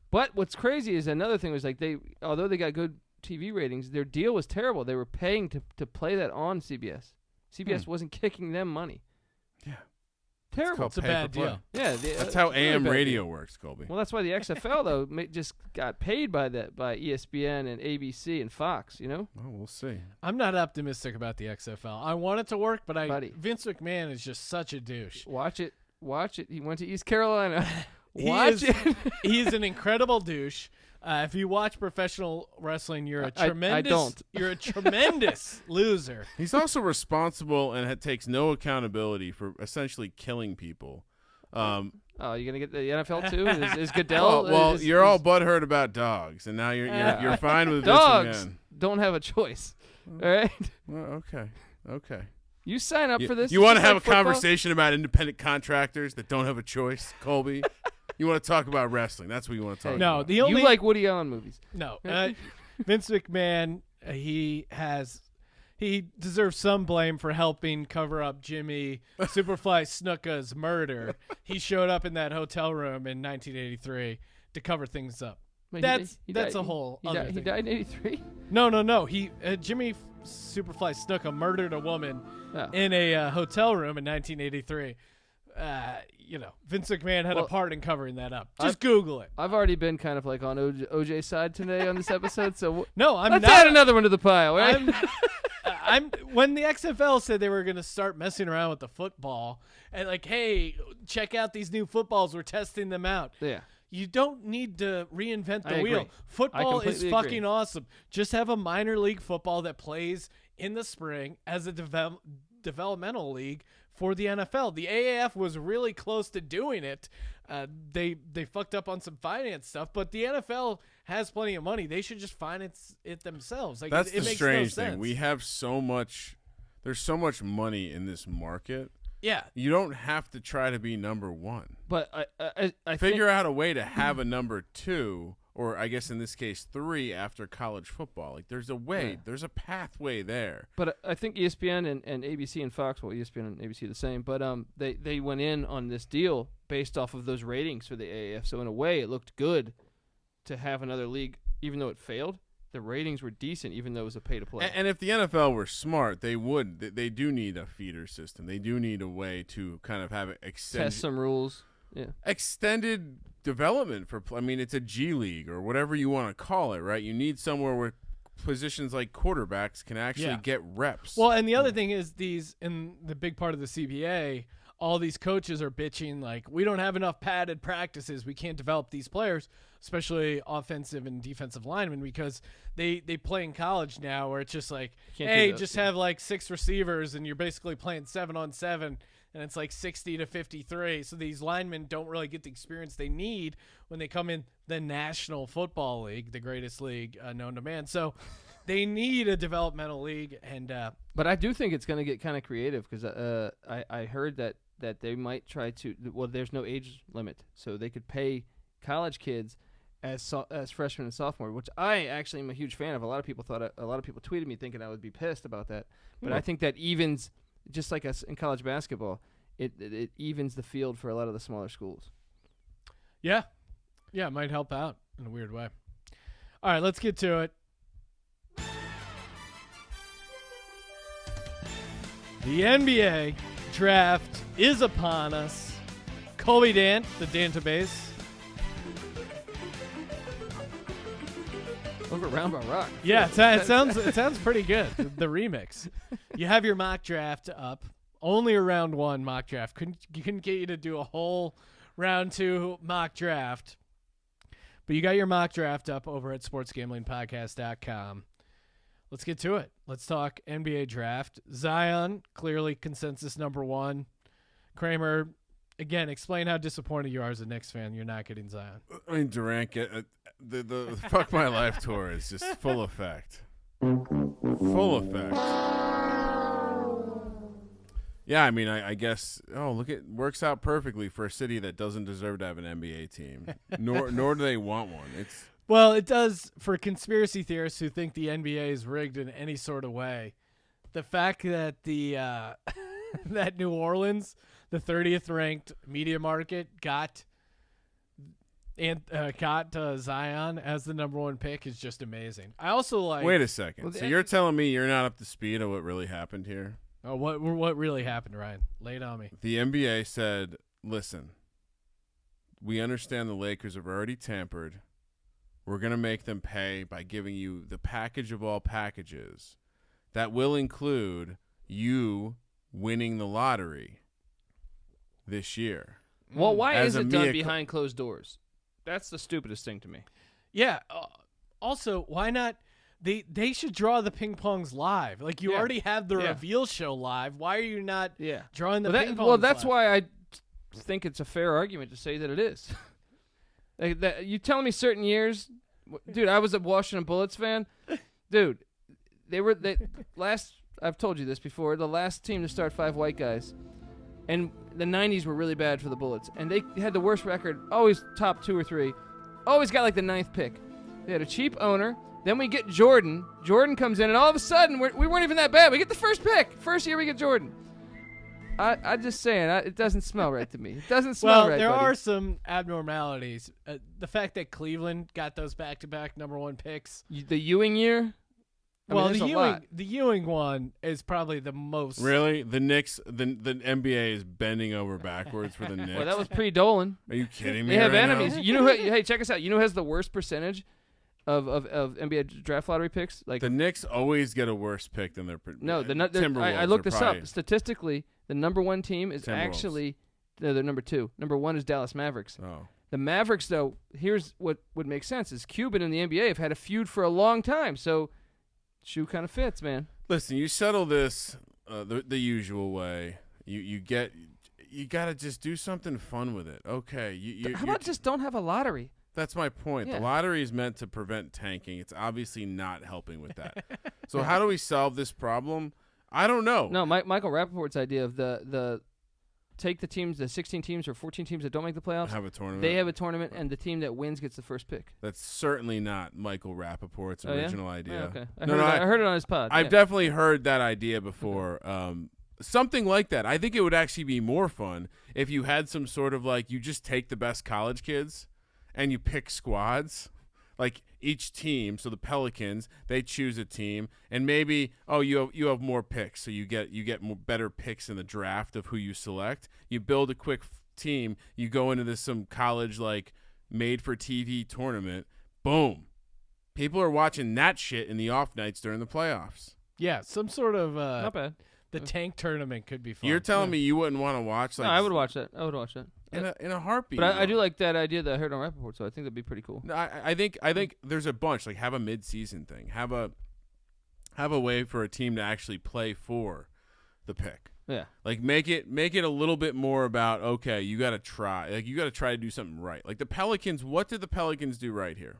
But what's crazy is another thing was like although they got good TV ratings, their deal was terrible. They were paying to play that on CBS. CBS wasn't kicking them money. Yeah. Terrible. It's a bad deal. Yeah, That's how AM radio works, Colby. Well, that's why the XFL though just got paid by ESPN and ABC and Fox. You know. Well, we'll see. I'm not optimistic about the XFL. I want it to work, but Buddy. Vince McMahon is just such a douche. Watch it. He went to East Carolina. He's an incredible douche. If you watch professional wrestling, you're a tremendous. I don't. You're a tremendous loser. He's also responsible and takes no accountability for essentially killing people. Oh, you gonna get the NFL too? Is Goodell? Well, you're all butthurt about dogs, and now you're fine with dogs. Vince McMahon. Don't have a choice. All right. Well, okay. You sign up for this. You want to It's have like a football. conversation about independent contractors that don't have a choice, Colby? You want to talk about wrestling? That's what you want to talk No, about. the only You like Woody Allen movies. no. Vince McMahon, he deserves some blame for helping cover up Jimmy Superfly Snuka's murder. He showed up in that hotel room in 1983 to cover things up. Wait, That's he a died- whole He other died, he thing. died in '83. No. He Jimmy Superfly Snuka murdered a woman Oh. in a hotel room in 1983. Vince McMahon had a Well, part in covering that up. Just Google it. I've already been kind of like on OJ's side today on this episode, so No, I'm let's not. add another one to the pile. Right? I'm when the XFL said they were going to start messing around with the football and like, hey, check out these new footballs. We're testing them out. Yeah. You don't need to reinvent the I wheel. agree. Football is completely fucking agree. awesome. Just have a minor league football that plays in the spring as a developmental league for the NFL. The AAF was really close to doing it. They fucked up on some finance stuff, but the NFL has plenty of money. They should just finance it themselves. Like That's it the makes strange no thing. sense. We have so much. There's so much money in this market. Yeah. You don't have to try to be number one. But I Figure out a way to have a number 2, or I guess in this case 3 after college football. Like there's a way, there's a pathway there. But I think ESPN and ABC and Fox, well, ESPN and ABC are the same, but they went in on this deal based off of those ratings for the AAF. So in a way, it looked good to have another league, even though it failed. The ratings were decent, even though it was a pay-to-play. And if the NFL were smart, they would. They do need a feeder system. They do need a way to kind of have Test some rules. Yeah. extended development for. I mean, it's a G League or whatever you want to call it, right? You need somewhere where positions like quarterbacks can actually get reps. Well, and the other thing is in the big part of the CBA, all these coaches are bitching like, we don't have enough padded practices. We can't develop these players, especially offensive and defensive linemen, because they play in college now where it's just like, Can't hey, do that, just yeah. have like 6 receivers and you're basically playing 7-on-7 and it's like 60-53. So these linemen don't really get the experience they need when they come in the National Football League, the greatest league known to man. So they need a developmental league. And But I do think it's going to get kind of creative because I heard that they might try to. Well, there's no age limit, so they could pay college kids as freshmen and sophomore, which I actually am a huge fan of. A lot of people tweeted me thinking I would be pissed about that, but I think that evens, just like us in college basketball, it evens the field for a lot of the smaller schools. yeah, it might help out in a weird way. All right, let's get to it. The NBA draft is upon us. Colby Dant, the Dantabase. Over Round by Rock. Yeah, it sounds pretty good. The remix. You have your mock draft up. Only a round 1 mock draft. Couldn't get you to do a whole round 2 mock draft. But you got your mock draft up over at sportsgamblingpodcast.com. Let's get to it. Let's talk NBA draft. Zion, clearly consensus number 1. Kramer, again, explain how disappointed you are as a Knicks fan. You're not getting Zion. I mean, Durant the Fuck My Life tour is just full effect. Full effect. Yeah, I mean, I guess. Oh, look, it works out perfectly for a city that doesn't deserve to have an NBA team, nor do they want one. Well, it does for conspiracy theorists who think the NBA is rigged in any sort of way. The fact that the that New Orleans, the 30th ranked media market, got Zion as the number 1 pick is just amazing. I also like. Wait a second. Well, So you're telling me you're not up to speed of what really happened here? Oh, what really happened, Ryan? Lay it on me. The NBA said, "Listen, we understand the Lakers have already tampered. We're going to make them pay by giving you the package of all packages. That will include you winning the lottery this year." Well, why As is a it done Mia behind closed doors? That's the stupidest thing to me. Yeah. Also, why not? They should draw the ping pongs live. Like you Yeah. already have the Yeah. reveal show live. Why are you not drawing the ping pongs? Well, that's live? why I think it's a fair argument to say that it is. You telling me certain years, dude? I was a Washington Bullets fan, dude. I've told you this before. The last team to start 5 white guys, and the '90s were really bad for the Bullets, and they had the worst record. Always top 2 or 3. Always got like the 9th pick. They had a cheap owner. Then we get Jordan. Jordan comes in, and all of a sudden, we weren't even that bad. We get the first pick. First year we get Jordan. I'm just saying, it doesn't smell right to me. It doesn't smell right, there buddy. are some abnormalities. The fact that Cleveland got those back-to-back number 1 picks. The Ewing year? I mean, Well, there's the a Ewing, lot. the Ewing one is probably the most. Really? The Knicks, the NBA is bending over backwards for the Knicks. Well, that was pre-Dolan. Are you kidding me? They have right enemies. now? You know who? Hey, check us out. You know who has the worst percentage of NBA draft lottery picks? Like The Knicks always get a worse pick than their no, Timberwolves. I looked are this probably up. Statistically, the number one team is Timberwolves. actually they're number two. Number one is Dallas Mavericks. Oh. The Mavericks, though, here's what would make sense: is Cuban and the NBA have had a feud for a long time, so shoe kind of fits, man. Listen, you settle this the usual way. You gotta just do something fun with it. Okay. How about just don't have a lottery? That's my point. Yeah. The lottery is meant to prevent tanking. It's obviously not helping with that. So how do we solve this problem? I don't know. No, Michael Rappaport's idea of the take the teams, the 16 teams or 14 teams that don't make the playoffs. Have a tournament. They have a tournament, and the team that wins gets the first pick. That's certainly not Michael Rappaport's Oh, yeah? original idea. Oh, okay. No, I heard it on his pod. I've yeah. definitely heard that idea before. Something like that. I think it would actually be more fun if you had some sort of like you just take the best college kids and you pick squads. Like each team, so the Pelicans, they choose a team, and maybe you have more picks, so you get more better picks in the draft of who you select. You build a quick team, you go into some college like made for TV tournament. Boom, people are watching that shit in the off nights during the playoffs. Yeah, some sort of Not bad. the tank tournament could be fun. You're telling me you wouldn't want to watch? Like, No, I would watch that. I would watch that. in a heartbeat. But I do like that idea that I heard on Rappaport, so I think that'd be pretty cool. No, I think there's a bunch. Like have a mid-season thing. Have a way for a team to actually play for the pick. Yeah. Like make it a little bit more about okay, you got to try. Like you got to try to do something right. Like the Pelicans. What did the Pelicans do right here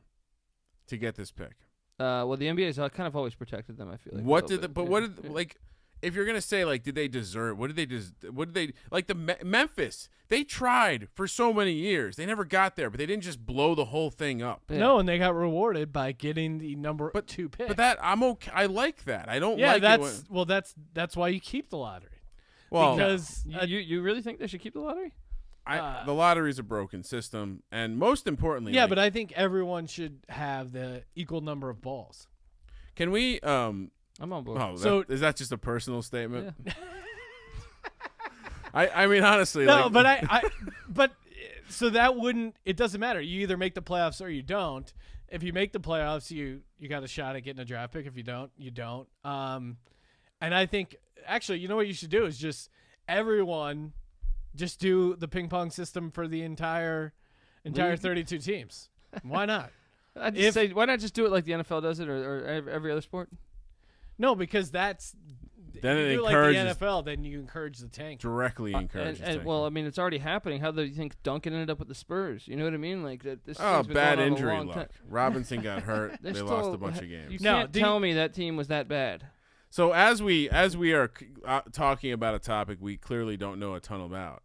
to get this pick? Well, the NBA has kind of always protected them. I feel like. What a did little the? But bit. what Yeah. did like? If you're gonna say like, did they deserve? What did they like the Memphis? They tried for so many years. They never got there, but they didn't just blow the whole thing up. Yeah. No, and they got rewarded by getting the number 2 pick. But that I'm okay. I like that. I don't yeah, like that's it when, that's why you keep the lottery. well, Because You really think they should keep the lottery? the lottery is a broken system, and most importantly, yeah, like, but I think everyone should have the equal number of balls. can we? I'm on board. Oh, So- is that just a personal statement? Yeah. I mean, honestly, No, like, but but so that wouldn't. It doesn't matter. You either make the playoffs or you don't. If you make the playoffs, you got a shot at getting a draft pick. If you don't, you don't. And I think actually, you know what you should do is just everyone just do the ping pong system for the entire League? 32 teams. Why not? I just say, why not just do it like the NFL does it, or every other sport? No, because that's Then you it do encourages- like the NFL. Then you encourage the tank. directly encourages. And well, I mean, it's already happening. How do you think Duncan ended up with the Spurs? You know what I mean? Like that. This oh, thing's been bad going on a injury long luck. time. Robinson got hurt. They're They still- lost a bunch of games. You No, can't do tell you- me that team was that bad. So as we are talking about a topic we clearly don't know a ton about,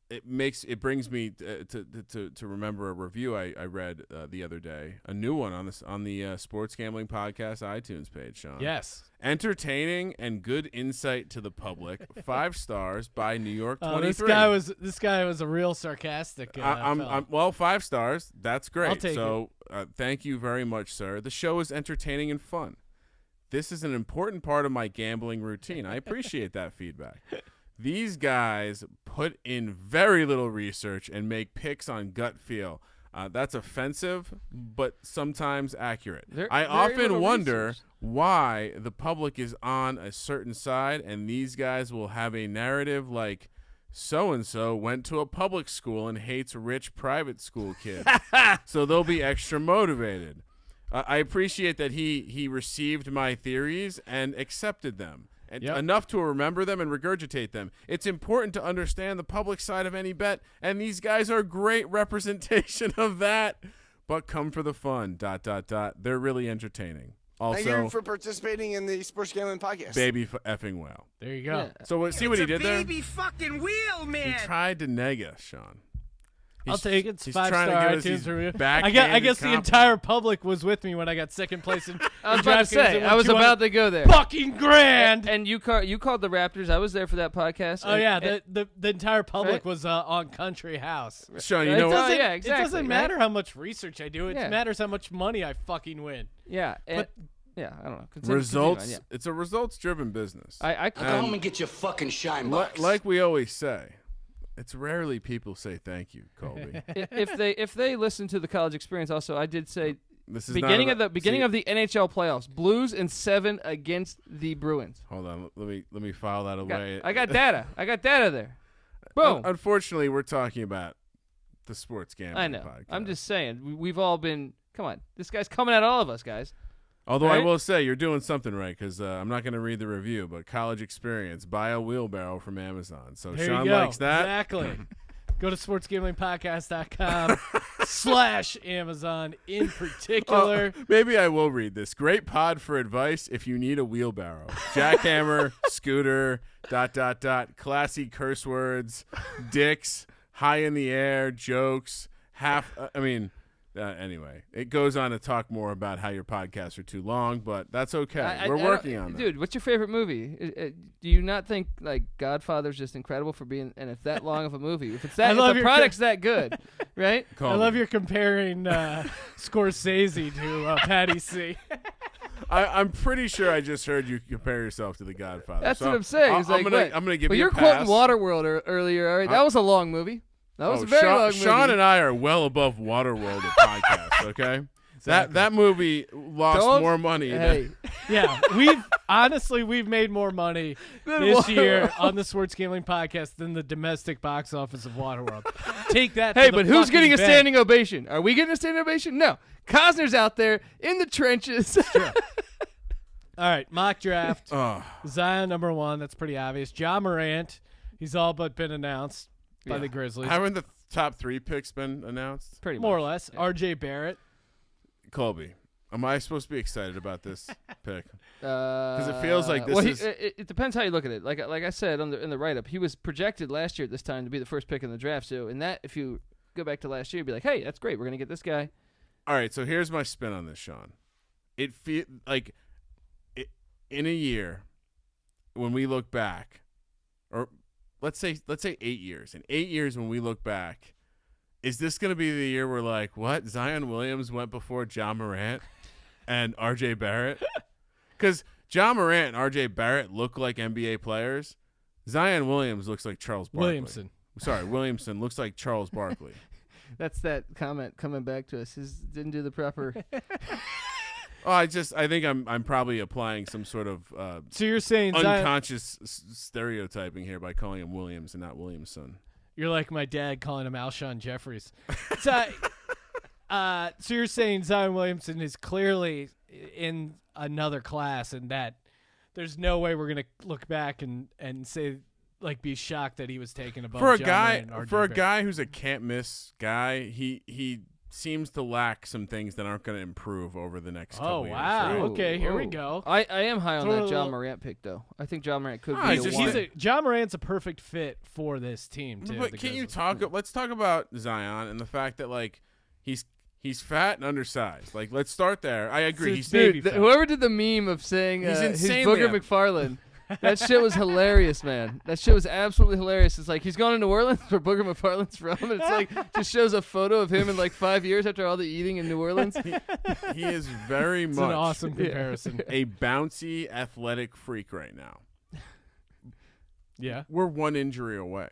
it brings me to remember a review I read the other day, a new one on the Sports Gambling Podcast iTunes page, Sean. Yes. Entertaining and good insight to the public. 5 stars by New York 23. This guy was a real sarcastic. I'm well, 5 stars. That's great. I'll take so thank you very much, sir. The show is entertaining and fun. This is an important part of my gambling routine. I appreciate that feedback. These guys put in very little research and make picks on gut feel. That's offensive, but sometimes accurate. I Very often little wonder research. why the public is on a certain side, and these guys will have a narrative like so-and-so went to a public school and hates rich private school kids. So they'll be extra motivated. I appreciate that he received my theories and accepted them. And Yep. enough to remember them and regurgitate them. It's important to understand the public side of any bet, and these guys are great representation of that. But come for the fun, ... They're really entertaining. Thank you Also, for participating in the Sports Gambling Podcast. baby effing well. There you go. Yeah. So see what he did there? Baby fucking wheel, man. He tried to neg us, Sean. I'll take it. It's he's 5-star trying to give us iTunes these review. I backhanded guess the compliments. entire public was with me when I got second place in. I was about to say. I was about to go there. Fucking grand. And you called the Raptors. I was there for that podcast. Oh yeah, And- the entire public Right. was on Country House. Sean, you Right? know Oh, what? yeah, exactly, It doesn't right? matter how much research I do. It Yeah. matters how much money I fucking win. yeah. And, Yeah, I don't know. Continue Results. on, yeah. It's a results-driven business. I Go home and get your fucking shine box. Like we always say, it's rarely people say thank you, Colby. if they listen to the college experience, also I did say This is beginning not of the about- beginning see, of the NHL playoffs, Blues in 7 against the Bruins. Hold on, let me file that away. I got data. I got data there. Boom. Unfortunately, we're talking about the sports gambling I know. podcast. I'm just saying. We've all been. Come on, this guy's coming at all of us, guys. Although I right? will say you're doing something right because I'm not going to read the review, but college experience, buy a wheelbarrow from Amazon. So There Sean you go. likes that. Exactly. Go to sportsgamblingpodcast.com/Amazon in particular. Maybe I will read this. Great pod for advice if you need a wheelbarrow. Jackhammer, scooter, ... classy curse words, dicks, high in the air, jokes, anyway, it goes on to talk more about how your podcasts are too long, but that's okay. We're working on that. Dude, what's your favorite movie? Do you not think like Godfather's just incredible for being, and it's that long of a movie? If it's that, if the product's that good, right? I love you're comparing Scorsese to Patty C. I'm pretty sure I just heard you compare yourself to The Godfather. That's so what I'm saying. I'm It's like, gonna give well, you you're a pass. quoting Waterworld earlier. All right, that was a long movie. That was a very long movie. Sean and I are well above Waterworld at podcasts, okay? Exactly. That movie lost more money. Hey, Yeah, we've made more money this year on the Sports Gambling Podcast than the domestic box office of Waterworld. Take that. hey, to the but who's fucking getting a bank. standing ovation? Are we getting a standing ovation? No. Cosner's out there in the trenches. All right, mock draft. Oh, Zion number 1. That's pretty obvious. Ja Morant. He's all but been announced by Yeah. the Grizzlies. haven't the top 3 picks been announced? Pretty More or much. less. R.J. Barrett. Colby, am I supposed to be excited about this pick? Because it feels like this well, is- it depends how you look at it. Like I said in the write up, he was projected last year at this time to be the first pick in the draft. So in that, if you go back to last year, you'd be like, hey, that's great. We're gonna get this guy. All right, so here's my spin on this, Sean. It feel like in a year when we look back, or let's say 8 years. In 8 years when we look back, is this going to be the year we're like, what? Zion Williams went before Ja Morant and R.J. Barrett? Because Ja Morant and R.J. Barrett look like NBA players. Zion Williams looks like Charles Barkley. Williamson looks like Charles Barkley. That's that comment coming back to us. Didn't do the proper. Oh, I think I'm probably applying some sort of So you're saying Zion, unconscious stereotyping here by calling him Williams and not Williamson. you're like my dad calling him Alshon Jeffries. So you're saying Zion Williamson is clearly in another class, and that there's no way we're gonna look back and say, like, be shocked that he was taken above For a Ja guy Morant and R.J. for a Barrett. guy who's a can't miss guy, he seems to lack some things that aren't going to improve over the next couple Oh years. wow! right? Okay, here we Whoa. go. I am high on Throw that a John little- Morant pick though. I think John Morant could Ah, be he's the just- one. Ja Morant's a perfect fit for this team too. But the can't you Grizzlies. let's talk about Zion and the fact that like he's fat and undersized. Like let's start there. I agree. So He's it's baby Dude, fat. whoever did the meme of saying He's he's insanely Booger McFarlane, that shit was hilarious, man. That shit was absolutely hilarious. It's like he's gone to New Orleans where Booger McFarlane's from, and it's like just shows a photo of him in like 5 years after all the eating in New Orleans. he is very It's much an awesome comparison. a bouncy athletic freak right now. Yeah. We're one injury away.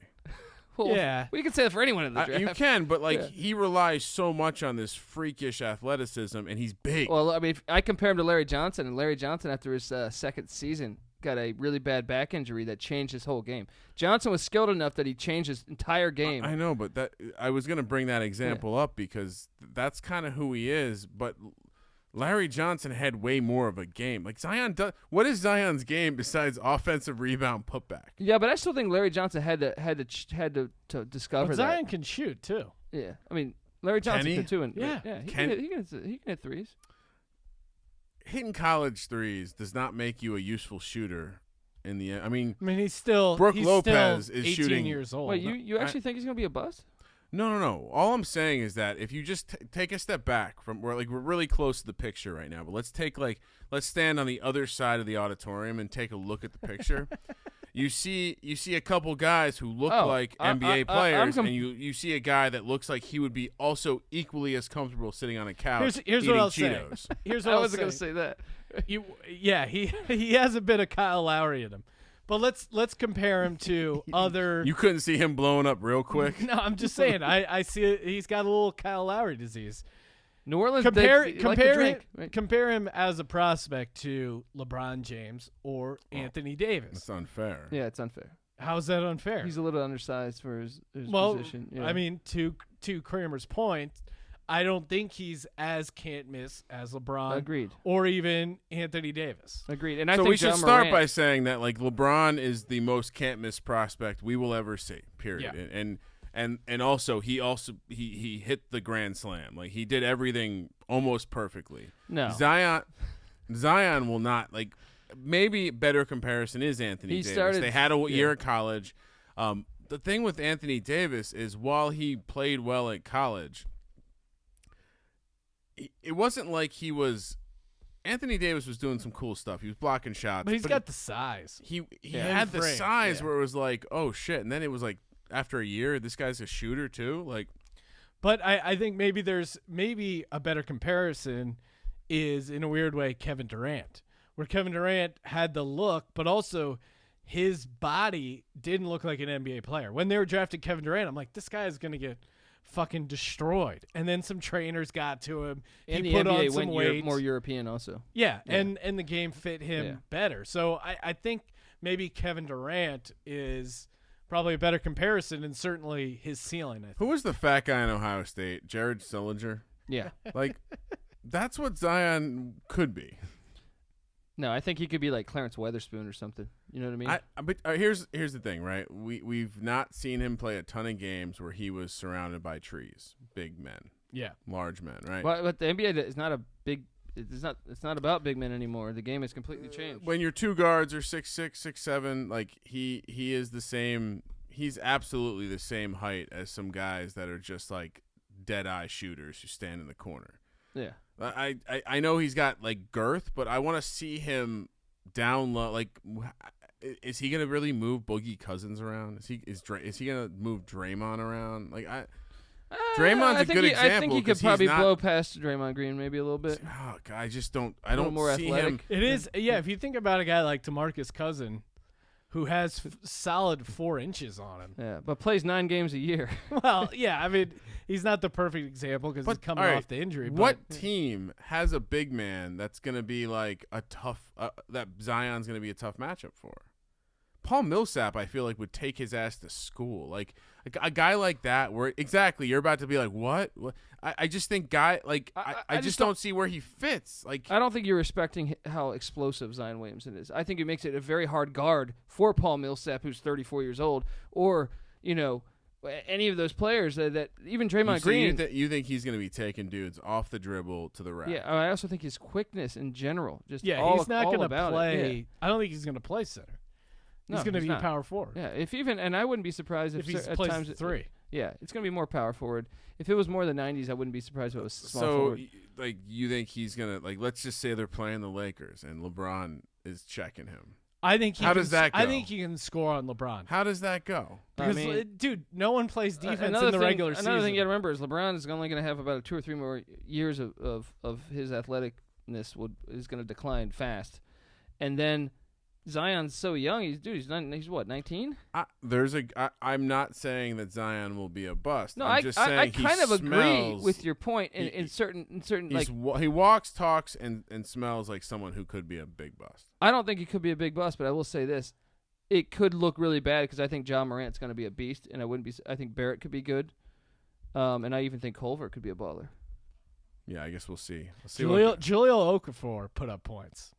Well, Yeah. we can say that for anyone in the draft. You can, but like Yeah. he relies so much on this freakish athleticism, and he's big. Well, I mean, if I compare him to Larry Johnson, and Larry Johnson, after his second season, got a really bad back injury that changed his whole game. Johnson was skilled enough that he changed his entire game. I know, but that I was going to bring that example up because that's kind of who he is. But Larry Johnson had way more of a game. Like Zion does. What is Zion's game besides offensive rebound putback? Yeah, but I still think Larry Johnson had to discover But that. Zion can shoot too. Yeah, I mean Larry Johnson he? could too, and Yeah. he Can- can hit threes. Hitting college threes does not make you a useful shooter. In the end, I mean, I mean, he's still Brooke he's Lopez still is 18 shooting- years old. Wait, you actually think he's gonna be a bust? no. All I'm saying is that if you just take a step back from where, like, we're really close to the picture right now, but let's stand on the other side of the auditorium and take a look at the picture. you see a couple guys who look Oh, like I'm NBA players, and you see a guy that looks like he would be also equally as comfortable sitting on a couch Here's eating what I'll Cheetos. say. Here's what I I'll wasn't say. going to say that. He has a bit of Kyle Lowry in him, but let's compare him to other. You couldn't see him blowing up real quick. No, I'm just saying. I see it, he's got a little Kyle Lowry disease. New Orleans, Compare they like to drink. Right? compare him as a prospect to LeBron James or Anthony Davis. That's unfair. Yeah, it's unfair. How's that unfair? He's a little undersized for his position. Yeah. I mean, to Kramer's point, I don't think he's as can't miss as LeBron. Agreed. Or even Anthony Davis. Agreed. And I So think we should John start Morant, by saying that like LeBron is the most can't miss prospect we will ever see. Period. Yeah. And also he hit the grand slam. Like he did everything almost perfectly. No. Zion will not like. Maybe better comparison is Anthony He Davis. started- They had a year yeah. at college. The thing with Anthony Davis is while he played well at college, it wasn't like he was. Anthony Davis was doing some cool stuff. He was blocking shots, But he's got the size. He Yeah. had And the frame, size yeah. where it was like, oh shit, and then it was like after a year, this guy's a shooter too. Like, But I think maybe there's a better comparison is in a weird way Kevin Durant, where Kevin Durant had the look, but also his body didn't look like an NBA player. When they were drafting Kevin Durant, I'm like, this guy is going to get fucking destroyed. And then some trainers got to him. and he the put NBA on some went weight. more European also. Yeah, Yeah. and the game fit him Yeah. better. So I think maybe Kevin Durant is probably a better comparison, and certainly his ceiling. I think. who was the fat guy in Ohio State? Jared Sillinger. Yeah. Like, that's what Zion could be. No, I think he could be like Clarence Weatherspoon or something. You know what I mean? But here's the thing, right? We've not seen him play a ton of games where he was surrounded by trees, big men, Yeah. large men, right? But the NBA is not a big. It's not about big men anymore. The game has completely changed. When your two guards are 6'6", 6'7", like he is the same. He's absolutely the same height as some guys that are just like dead eye shooters who stand in the corner. Yeah. I know he's got like girth, but I want to see him down low. Like, is he gonna really move Boogie Cousins around? Is he gonna move Draymond around? Like Draymond's a good example. I think he could 'cause probably he's not- blow past Draymond Green maybe a little bit. Oh, God, I just don't. I little don't more see athletic. him. It is, yeah. If you think about a guy like DeMarcus Cousins, who has solid 4 inches on him. Yeah, but plays 9 games a year. Well, yeah. I mean, he's not the perfect example because he's But, coming all right, off the injury. What But team has a big man that's gonna be like a tough? That Zion's gonna be a tough matchup for? Paul Millsap, I feel like, would take his ass to school. Like a guy like that, where exactly you're about to be like, what? I just think I just don't see where he fits. Like, I don't think you're respecting how explosive Zion Williamson is. I think it makes it a very hard guard for Paul Millsap, who's 34 years old, or any of those players that even Draymond Green. You think he's gonna be taking dudes off the dribble to the rack? Yeah, I also think his quickness in general, just yeah, all, he's not all going to about play. It. Yeah. I don't think he's going to play center. No, He's going to he's be not. power forward. Yeah, and I wouldn't be surprised If if he at plays times 3. Yeah, it's going to be more power forward. If it was more the 90s, I wouldn't be surprised if it was small So, forward. like, you think he's gonna let's just say they're playing the Lakers and LeBron is checking him. I think How does that I go? think he can score on LeBron. How does that go? Because, I mean, dude, no one plays defense in another the thing, regular season. Another thing you got to remember is LeBron is only going to have about 2 or 3 more years of his athleticness is going to decline fast, and then Zion's so young. He's what, 19? I'm not saying that Zion will be a bust. No, I'm just saying I kind of agree smells- with your point in certain like. He walks, talks, and smells like someone who could be a big bust. I don't think he could be a big bust, but I will say this: it could look really bad because I think John Morant's going to be a beast, and I think Barrett could be good, and I even think Culver could be a baller. Yeah, I guess we'll see. Julio Okafor put up points.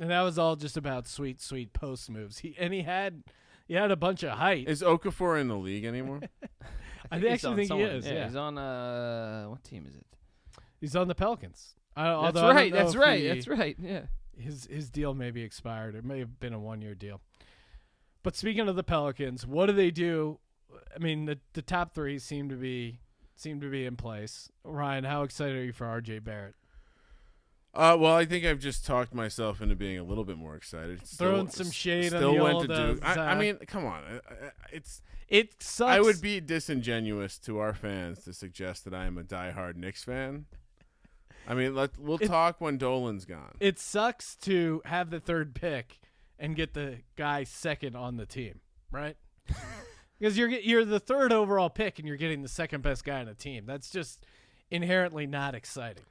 And that was all just about sweet post moves. He had a bunch of height. Is Okafor in the league anymore? I he's actually on think someone. he is. Yeah, He's on what team is it? he's on the Pelicans. That's right. That's right. Yeah. His deal may be expired. It may have been a 1-year deal. But speaking of the Pelicans, what do they do? I mean, the top 3 seem to be in place. Ryan, how excited are you for RJ Barrett? Well, I think I've just talked myself into being a little bit more excited. Throwing some shade on still the went old, to Duke. I Zion. mean, come on. It sucks. I would be disingenuous to our fans to suggest that I am a diehard Knicks fan. I mean, we'll talk when Dolan's gone. It sucks to have the third pick and get the guy second on the team, right? Because you're the third overall pick and you're getting the second best guy on the team. That's just inherently not exciting.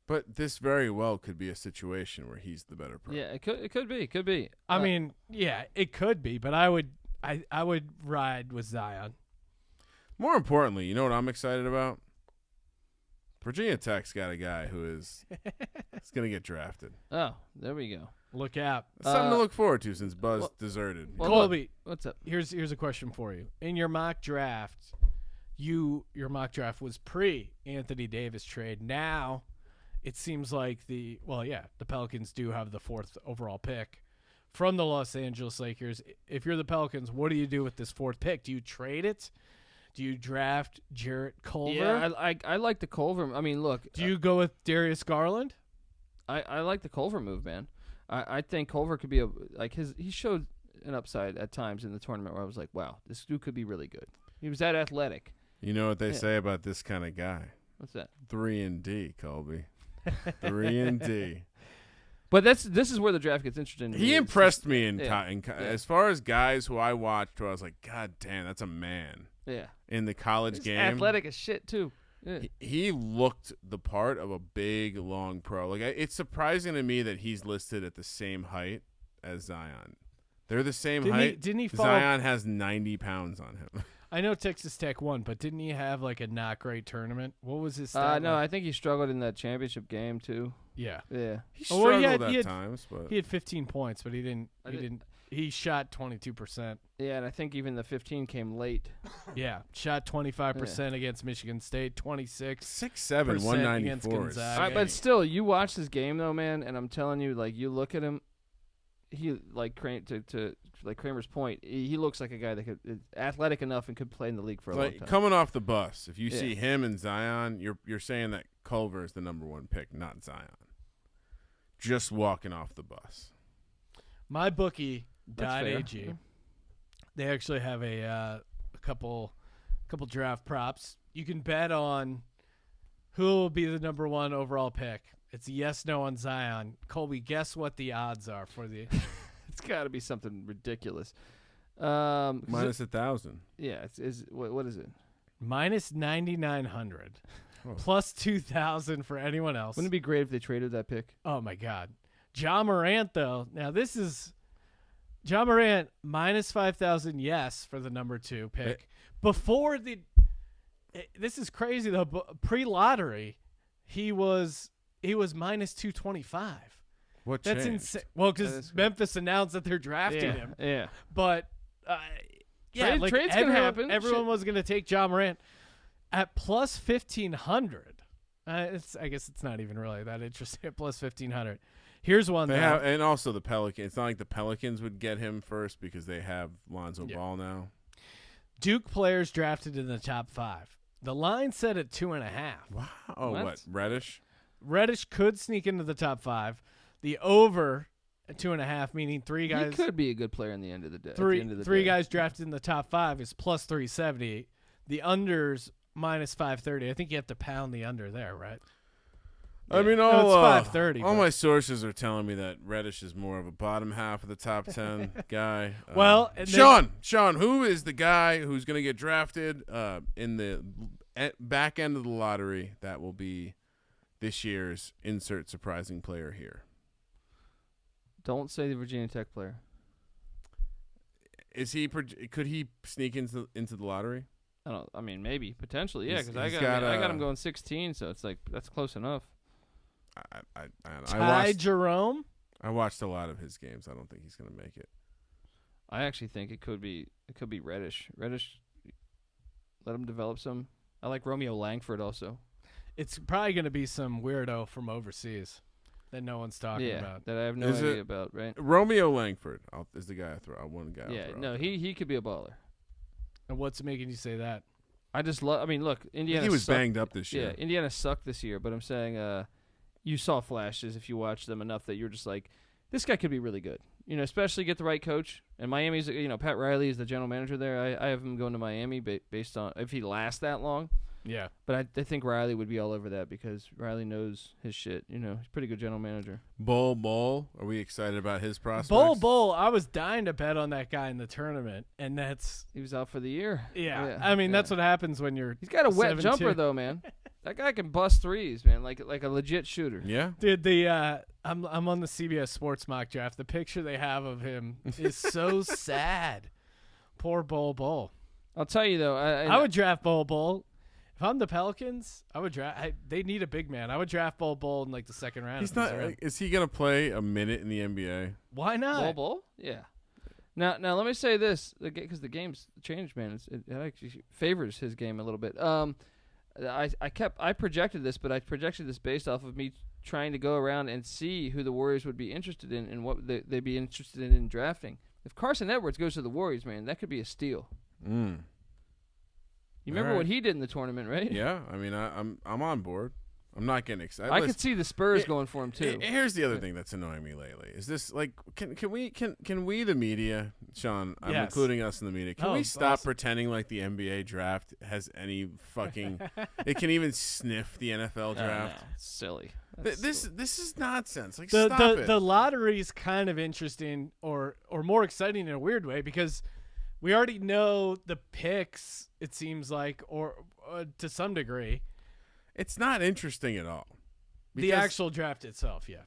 But this very well could be a situation where he's the better pro. Yeah, it could be. I mean, yeah, it could be, but I would ride with Zion. More importantly, you know what I'm excited about? Virginia Tech's got a guy who is going to get drafted. Oh, there we go. Look out. It's something to look forward to since Buzz deserted. Well, Colby, what's up? here's a question for you. In your mock draft, your mock draft was pre-Anthony Davis trade. Now it seems like the Pelicans do have the 4th overall pick from the Los Angeles Lakers. If you're the Pelicans, what do you do with this 4th pick? Do you trade it? Do you draft Jarrett Culver? Yeah, I like the Culver. I mean, look. Do you go with Darius Garland? I like the Culver move, man. I think Culver could be he showed an upside at times in the tournament where I was like, wow, this dude could be really good. He was that athletic. You know what they say about this kind of guy? What's that? 3 and D, Colby. 3 and D. But this is where the draft gets interesting. He impressed me Yeah. as far as guys who I watched who I was like, God damn, that's a man. Yeah. In the college He's game. athletic as shit too. Yeah. He looked the part of a big, long pro. Like it's surprising to me that he's listed at the same height as Zion. They're the same height. Didn't he fall? Zion has 90 pounds on him. I know Texas Tech won, but didn't he have like a not great tournament? What was his stat? No, like? I think he struggled in that championship game too. Yeah. Yeah. He Oh, well, struggled he at had- times, but He had 15 points, but he didn't. He shot 22%. Yeah, and I think even the 15 came late. Yeah, shot 25% against Michigan State, 26. 6'7", against 194. Gonzaga. All right, but still, you watch this game though, man, and I'm telling you, like you look at him, he like to like Kramer's point, he looks like a guy that could athletic enough and could play in the league for a long time. Coming off the bus, if you see him and Zion, you're saying that Culver is the number 1 pick, not Zion. Just walking off the bus. MyBookie.ag. They actually have a couple draft props. You can bet on who will be the number 1 overall pick. It's a yes/no on Zion. Colby, guess what the odds are for the? It's got to be something ridiculous. Minus 1,000. Yeah, what is it? Minus 9,900, Oh. plus 2,000 for anyone else. Wouldn't it be great if they traded that pick? Oh my God, John Morant though. Now this is John Morant minus 5,000. Yes, for the number 2 pick. Before this is crazy though. Pre-lottery, he was minus 225. What That's changed? insane. Well, because Memphis announced that they're drafting him. Yeah. But Trades can happen. Everyone Shit. was going to take John Morant at plus 1,500. I guess it's not even really that interesting at plus 1,500. Here's one. They have, and also the Pelicans. It's not like the Pelicans would get him first because they have Lonzo Ball now. Duke players drafted in the top 5. The line set at 2.5. Wow. Oh, what? Reddish? Reddish could sneak into the top 5. The over at 2.5, meaning 3 guys. He could be a good player in the end of the day. Three guys drafted in the top 5 is plus 370. The under's minus 530. I think you have to pound the under there, right? I mean, No, all, it's 530. all but- my sources are telling me that Reddish is more of a bottom half of the top 10 guy. Well, and then- Sean, who is the guy who's going to get drafted in the back end of the lottery that will be this year's insert surprising player here? Don't say the Virginia Tech player. Is he? Could he sneak into the lottery? I mean, maybe potentially, yeah. He's- Because he's I got got him going 16, so it's like that's close enough. Ty Jerome. I watched a lot of his games. I don't think he's going to make it. I actually think it could be Reddish. Reddish, let him develop some. I like Romeo Langford also. It's probably going to be some weirdo from overseas that no one's talking about. that I have no Is idea it- about. Right? Romeo Langford is the guy I throw. One guy. Yeah. I'll throw No, out he could be a baller. And what's making you say that? I just love. I mean, look, there. Indiana. He was sucked. banged up this year. Yeah, Indiana sucked this year, but I'm saying, you saw flashes if you watched them enough that you're just like, this guy could be really good. You know, especially get the right coach. And Miami's, Pat Riley is the general manager there. I have him going to Miami based on if he lasts that long. Yeah. But I think Riley would be all over that because Riley knows his shit. You know, he's a pretty good general manager. Bull, are we excited about his prospects? Bull, I was dying to bet on that guy in the tournament, and he was out for the year. Yeah. I mean, that's what happens when you're. He's got a wet 7-2. jumper though, man. That guy can bust threes, man, like a legit shooter. Yeah. Dude, I'm on the CBS Sports mock draft. The picture they have of him is so sad. Poor Bull. I'll tell you though, I would draft Bull. If I'm the Pelicans, I would draft. They need a big man. I would draft Bull in like the second round. He's not. Is he gonna play a minute in the NBA? Why not? Bull? Yeah. Now let me say this, because the game's changed, man. It actually favors his game a little bit. I projected this, but I projected this based off of me trying to go around and see who the Warriors would be interested in and what they'd be interested in drafting. If Carson Edwards goes to the Warriors, man, that could be a steal. You remember what he did in the tournament, right? Yeah, I mean, I'm on board. I'm not getting excited. I could see the Spurs going for him too. Here's the other thing that's annoying me lately. Is this like can we the media, Sean? I'm including us in the media. Can we stop pretending like the NBA draft has any fucking? It can even sniff the NFL draft. No, it's silly. This is nonsense. Like the stop it. The lottery is kind of interesting or more exciting in a weird way because we already know the picks. It seems like, or to some degree. It's not interesting at all. The actual draft itself, yeah.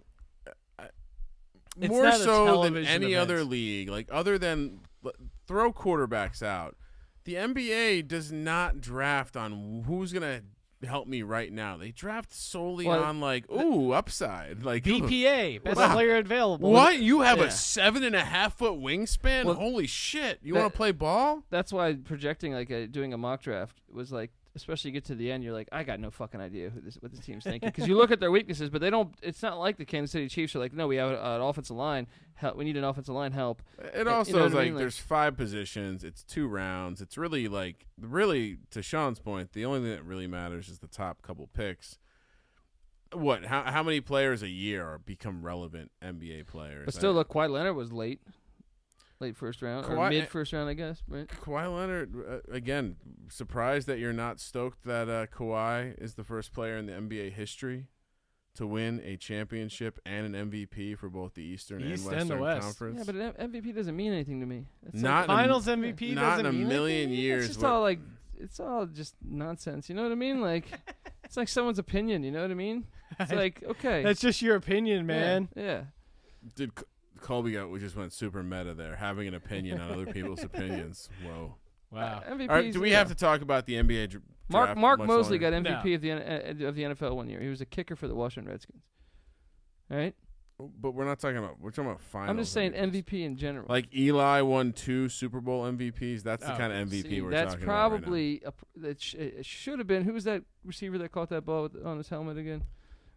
More so than any other league, like other than throw quarterbacks out. The NBA does not draft on who's going to help me right now. They draft solely on upside. Like BPA, best player available. What? You have a 7.5 foot wingspan? Well, holy shit. You want to play ball? That's why projecting doing a mock draft was like, especially you get to the end, you're like, I got no fucking idea what this team's thinking. Because you look at their weaknesses, but they don't. It's not like the Kansas City Chiefs are like, no, we have an offensive line. We need an offensive line help. It also is like there's 5 positions. It's 2 rounds. It's really to Sean's point, the only thing that really matters is the top couple picks. What? How many players a year become relevant NBA players? But still, look, Kawhi Leonard was late first round or mid first round, I guess. Right? Kawhi Leonard, again, surprised that you're not stoked that Kawhi is the first player in the NBA history to win a championship and an MVP for both the Eastern and Western Conference. Yeah, but an MVP doesn't mean anything to me. It's not Finals MVP. Not in a million anything? years. It's just all it's all just nonsense. You know what I mean? Like, it's like someone's opinion. You know what I mean? It's like, okay, that's just your opinion, man. Yeah. Did Colby we just went super meta there, having an opinion on other people's opinions. Whoa. Wow. MVPs, All right, do we have to talk about the NBA draft? Mark Mosley got MVP No. of the NFL one year. He was a kicker for the Washington Redskins. All right? But we're talking about finals. I'm just saying MVPs. MVP in general. Like Eli won 2 Super Bowl MVPs. That's the kind of MVP we're that's talking probably about right it should have been. Who was that receiver that caught that ball on his helmet again?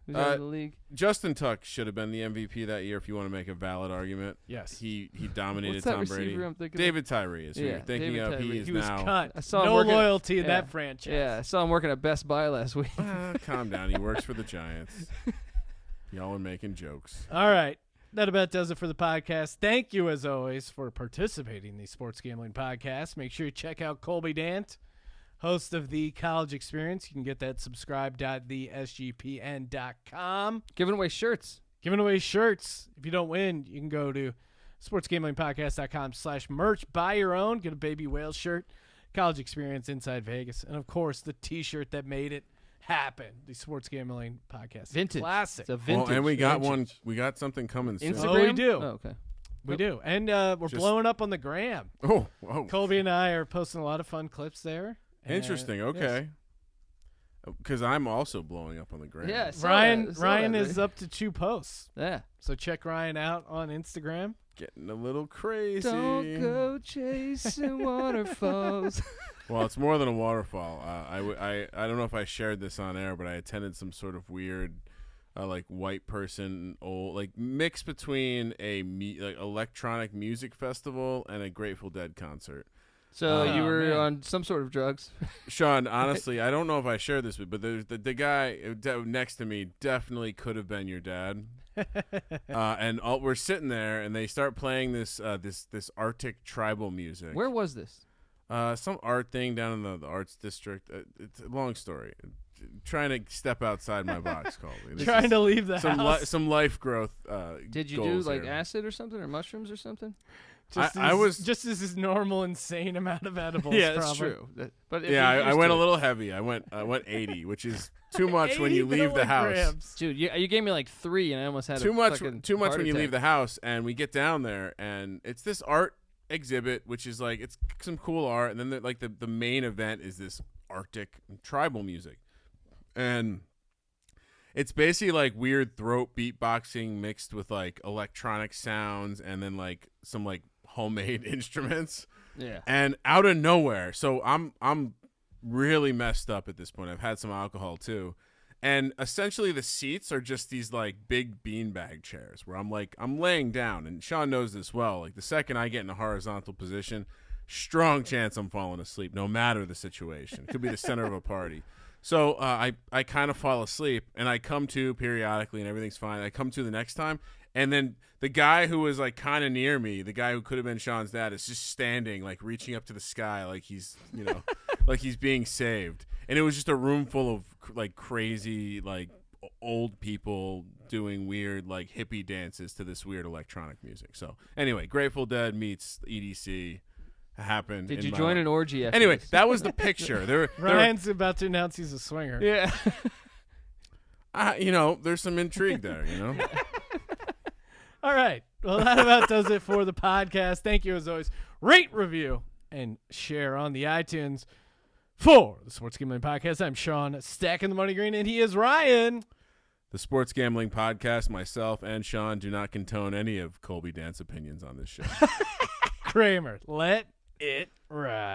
Who's out of the league? Justin Tuck should have been the MVP that year if you want to make a valid argument. Yes. He dominated What's that Tom Brady. receiver I'm thinking David Tyree is who you're thinking David of. Tyree. He was now. cut. I saw him no working loyalty in that franchise. Yeah, I saw him working at Best Buy last week. Calm down. He works for the Giants. Y'all are making jokes. All right. That about does it for the podcast. Thank you, as always, for participating in the Sports Gambling Podcast. Make sure you check out Colby Dant, host of the College Experience. You can get that subscribe.thesgpn.com. Giving away shirts. Giving away shirts. If you don't win, you can go to sportsgamblingpodcast.com/merch. Buy your own. Get a Baby Whale shirt. College Experience Inside Vegas. And, of course, the T-shirt that made it happen. The Sports Gambling Podcast. Vintage. Classic. It's a vintage. And we got one. We got something coming soon. Instagram? Oh, we do. Oh, okay. We do. And we're Just- blowing up on the gram. Oh, whoa. Colby and I are posting a lot of fun clips there. And, Interesting. Okay. Because I'm also blowing up on the gram. Yeah, I yes. saw Ryan that. I saw Ryan that, is up to 2 posts. Yeah. So check Ryan out on Instagram. Getting a little crazy. Don't go chasing waterfalls. Well, it's more than a waterfall. I don't know if I shared this on air, but I attended some sort of weird, like white person, mix between a like electronic music festival and a Grateful Dead concert. So you Oh, were man. on some sort of drugs. Sean, honestly, I don't know if I shared this with, but there's the guy next to me definitely could have been your dad. And we're sitting there, and they start playing this Arctic tribal music. Where was this? Some art thing down in the arts district. It's a long story. Trying to step outside my box, Colby. This Trying is to leave the house. some life growth. Did you do goals like here. acid or something, or mushrooms or something? I was just as his normal insane amount of edibles. Yeah, that's probably. true. But if yeah. you're I used went to a it- little heavy. I went 80, which is too much when you 80 leave the house. milligrams. Dude, you gave me like 3, and I almost had Too a much fucking when heart you leave attack. the house, and we get down there, and it's this art exhibit, which is like it's some cool art, and then the main event is this Arctic tribal music, and it's basically like weird throat beatboxing mixed with like electronic sounds, and then like some like homemade instruments. Yeah. And out of nowhere, so I'm really messed up at this point. I've had some alcohol too. And essentially the seats are just these like big beanbag chairs where I'm laying down, and Sean knows this well. Like the second I get in a horizontal position, strong chance I'm falling asleep no matter the situation. It could be the center of a party. So I kind of fall asleep, and I come to periodically, and everything's fine. I come to the next time, and then the guy who was like kind of near me, the guy who could have been Sean's dad, is just standing, like reaching up to the sky, like he's, like he's being saved. And it was just a room full of like crazy, like old people doing weird, like hippie dances to this weird electronic music. So anyway, Grateful Dead meets EDC happened. Did in you my join life. an orgy after Anyway, this? that was the picture. There, Ryan's about to announce he's a swinger. Yeah. there's some intrigue there. All right. Well, that about does it for the podcast. Thank you, as always. Rate, review, and share on the iTunes. For the Sports Gambling Podcast, I'm Sean, stacking the money green, and he is Ryan. The Sports Gambling Podcast, myself and Sean do not condone any of Colby Dant's opinions on this show. Kramer. Let it ride.